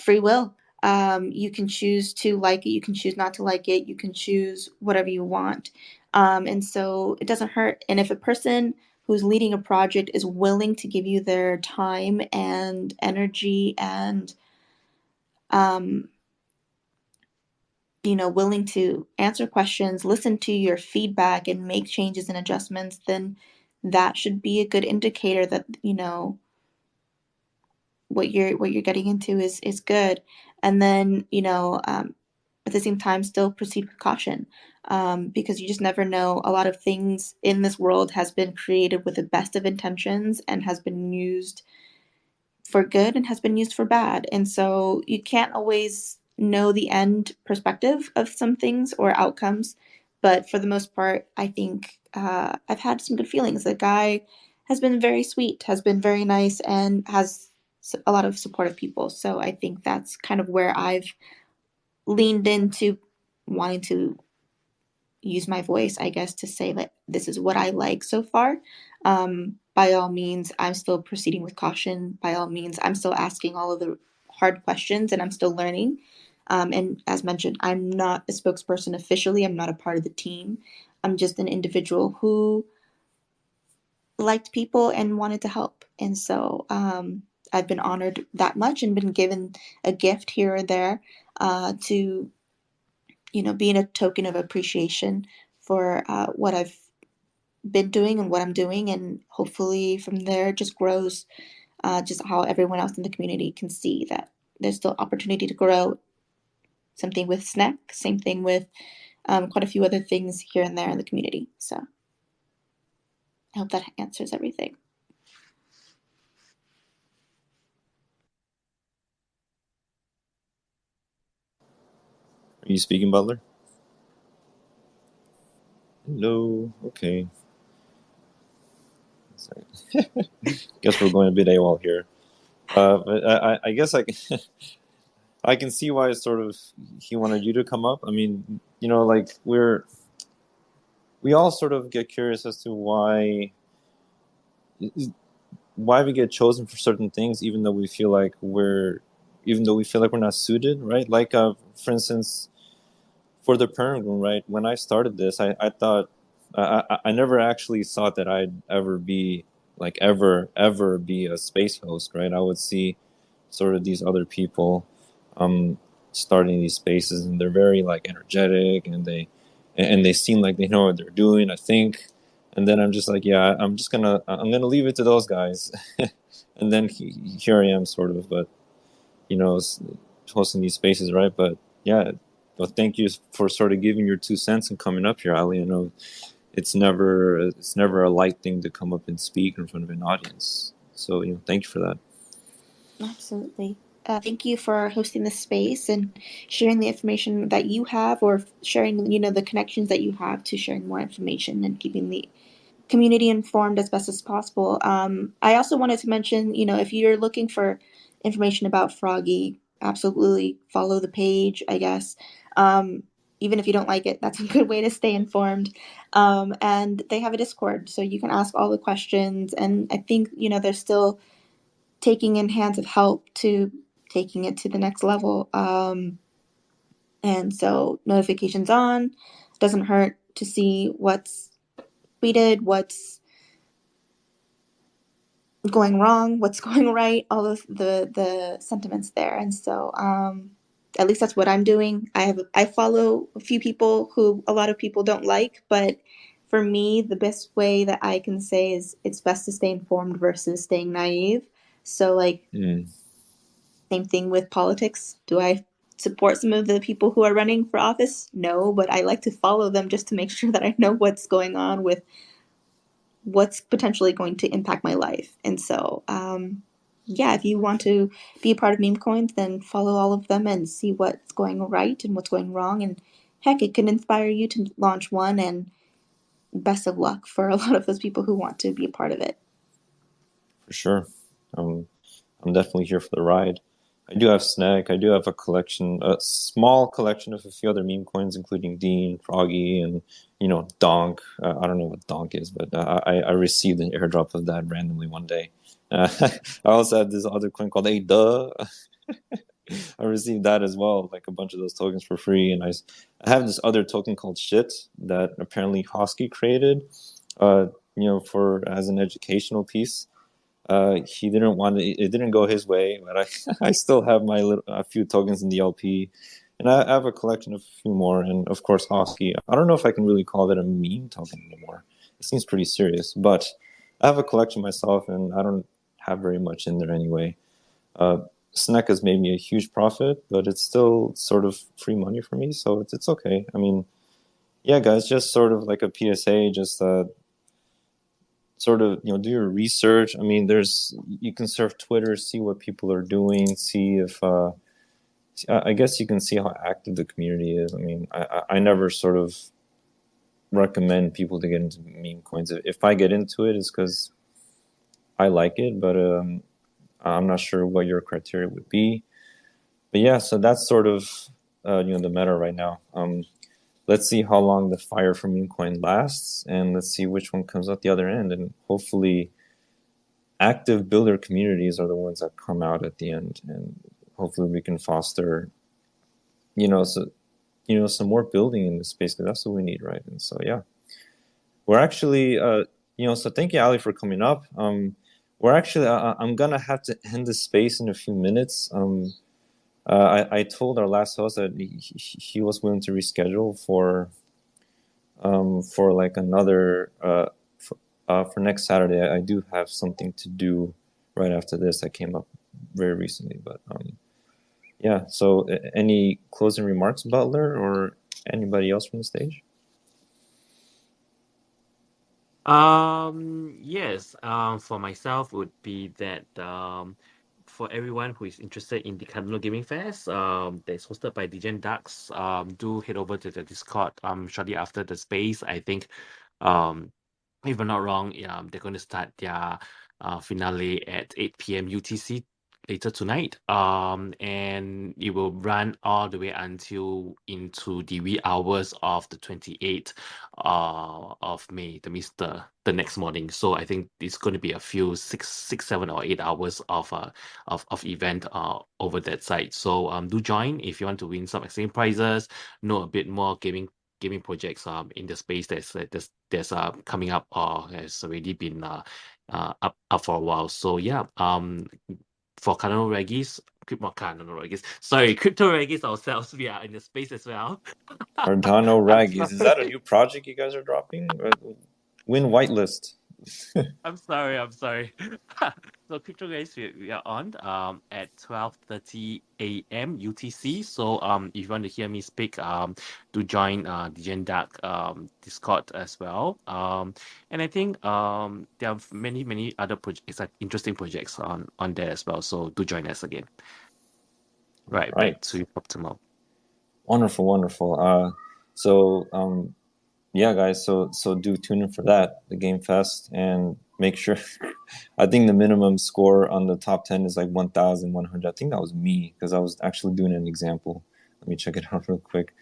free will. You can choose to like it, you can choose not to like it, you can choose whatever you want. And so it doesn't hurt. And if a person who's leading a project is willing to give you their time and energy and, um, willing to answer questions, listen to your feedback, and make changes and adjustments, then that should be a good indicator that, what you're getting into is good. And then at the same time still proceed with caution, because you just never know. A lot of things in this world has been created with the best of intentions and has been used for good and has been used for bad, and so you can't always know the end perspective of some things or outcomes. But for the most part, I think I've had some good feelings. The guy has been very sweet, has been very nice, and has a lot of supportive people. So I think that's kind of where I've leaned into wanting to use my voice, I guess, to say that this is what I like so far. By all means, I'm still proceeding with caution. By all means, I'm still asking all of the hard questions and I'm still learning. And as mentioned, I'm not a spokesperson officially. I'm not a part of the team. I'm just an individual who liked people and wanted to help. And so I've been honored that much and been given a gift here or there to, being a token of appreciation for what I've been doing and what I'm doing. And hopefully from there just grows just how everyone else in the community can see that there's still opportunity to grow. Something with Snack, same thing with quite a few other things here and there in the community. So I hope that answers everything. Are you speaking, Butler? Hello. Okay. Guess we're going a bit AWOL here. But I guess I can see why sort of he wanted you to come up. I mean, like we all sort of get curious as to why we get chosen for certain things, even though we feel like we're not suited, right? Like, for instance, for the Purring Room, right? When I started this, I thought I never actually thought that I'd ever be ever be a space host, right? I would see sort of these other people starting these spaces, and they're very like energetic, and they seem like they know what they're doing, I think. And then I'm just like, yeah, I'm gonna leave it to those guys. And then here I am, sort of, but hosting these spaces, right? But yeah, well, thank you for sort of giving your 2 cents and coming up here, Ali. I know it's never a light thing to come up and speak in front of an audience. So thank you for that. Absolutely. Thank you for hosting this space and sharing the information that you have, or sharing, the connections that you have to sharing more information and keeping the community informed as best as possible. I also wanted to mention, if you're looking for information about Froggy, absolutely follow the page, I guess. Even if you don't like it, that's a good way to stay informed. And they have a Discord, so you can ask all the questions. And I think, they're still taking in hands of help to taking it to the next level. And so notifications on, doesn't hurt to see what's tweeted, what's going wrong, what's going right, all of the sentiments there. And so at least that's what I'm doing. I follow a few people who a lot of people don't like, but for me, the best way that I can say is it's best to stay informed versus staying naive. So like same thing with politics. Do I support some of the people who are running for office? No, but I like to follow them just to make sure that I know what's going on with what's potentially going to impact my life. And so, yeah, if you want to be a part of meme coins, then follow all of them and see what's going right and what's going wrong. And heck, it can inspire you to launch one. And best of luck for a lot of those people who want to be a part of it. For sure. I'm definitely here for the ride. I do have Snack. I do have a small collection of a few other meme coins, including Dean, Froggy, and Donk. I don't know what Donk is, but I received an airdrop of that randomly one day. I also had this other coin called Duh. I received that as well, like a bunch of those tokens for free. And I have this other token called Shit that apparently Hosky created, for as an educational piece. He didn't want it didn't go his way, but I still have a few tokens in the LP, and I have a collection of a few more. And of course, Hosky. I don't know if I can really call it a meme token anymore. It seems pretty serious, but I have a collection myself, and I don't have very much in there anyway. Snack has made me a huge profit, but it's still sort of free money for me, so it's okay. I mean, yeah, guys, just sort of like a PSA, just sort of do your research. I mean, you can surf Twitter, see what people are doing, see if I guess you can see how active the community is. I mean, I never sort of recommend people to get into meme coins. If I get into it, it's because I like it, but I'm not sure what your criteria would be. But yeah, so that's sort of the meta right now. Let's see how long the fire for meme coin lasts, and let's see which one comes out the other end. And hopefully, active builder communities are the ones that come out at the end, and hopefully we can foster, some more building in this space, because that's what we need, right? And so yeah, we're actually, so thank you, Ali, for coming up. We're actually, I'm gonna have to end the space in a few minutes. I told our last host that he was willing to reschedule for like another for next Saturday. I do have something to do right after this that came up very recently, but yeah. So any closing remarks, Butler, or anybody else from the stage? Yes, for myself would be that for everyone who is interested in the Cardinal Gaming Fest, that's hosted by DJ Ducks, do head over to the Discord shortly after the space. I think if I'm not wrong, they're going to start their finale at 8 p.m. UTC later tonight. And it will run all the way until into the wee hours of the 28th of May, that means the next morning. So I think it's going to be a few 6, 7 or 8 hours of event over that site. So do join if you want to win some extreme prizes, know a bit more gaming projects in the space that's coming up or has already been up for a while. So yeah, for Cardinal Regis, not Cardinal Regis, sorry, Crypto Regis ourselves, we are in the space as well. Cardano I'm Raggies, is that a new project you guys are dropping? Win whitelist. I'm sorry. So Crypto Guys, we are on at 12:30 a.m. UTC. So if you want to hear me speak, do join the Gen Dark Discord as well. And I think there are many other projects, like interesting projects on there as well. So do join us again. Right, back Right. to you, Optimal. Wonderful. So yeah, guys. So do tune in for that, the Game Fest, and make sure. I think the minimum score on the top 10 is like 1,100. I think that was me, because I was actually doing an example. Let me check it out real quick.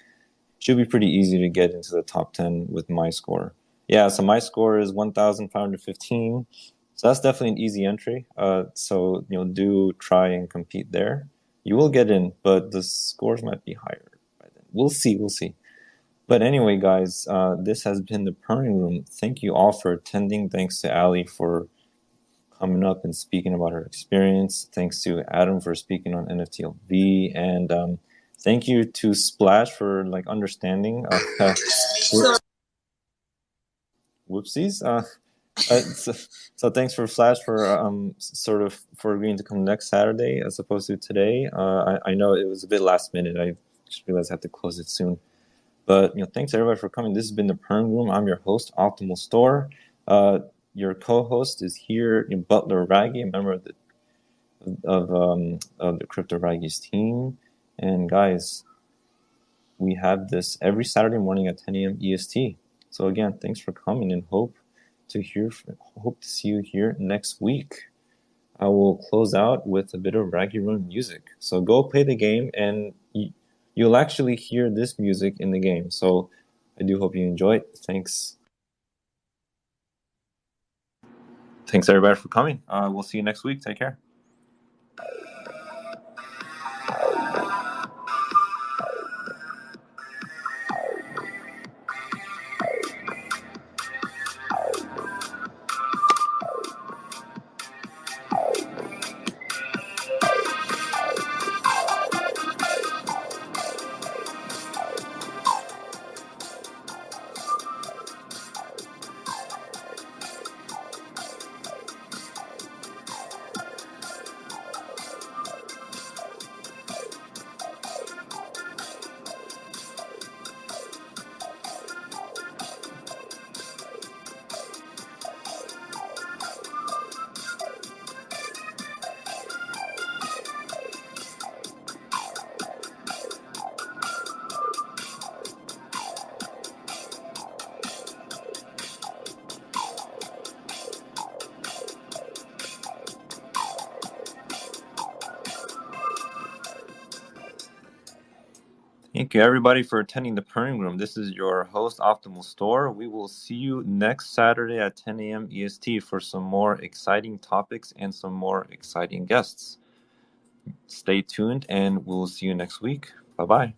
Should be pretty easy to get into the top 10 with my score. Yeah, so my score is 1,515. So that's definitely an easy entry. So do try and compete there. You will get in, but the scores might be higher by then. We'll see. But anyway, guys, this has been the Purring Room. Thank you all for attending. Thanks to Ali for coming up and speaking about her experience. Thanks to Adam for speaking on NFT LV, and thank you to Splash for understanding. Whoopsies. So thanks for Flash for sort of for agreeing to come next Saturday as opposed to today. I know it was a bit last minute. I just realized I have to close it soon. But thanks everybody for coming. This has been the Purring Room. I'm your host, Optimal Store. Your co-host is here, Butler Raggy, a member of the Crypto Raggy's team. And guys, we have this every Saturday morning at 10 a.m. EST. So again, thanks for coming, and hope to see you here next week. I will close out with a bit of Raggy Room music. So go play the game, and you'll actually hear this music in the game. So I do hope you enjoy it. Thanks everybody for coming. We'll see you next week. Take care. Thank you, everybody, for attending the Purring Room. This is your host, Optimal Store. We will see you next Saturday at 10 a.m. EST for some more exciting topics and some more exciting guests. Stay tuned, and we'll see you next week. Bye-bye.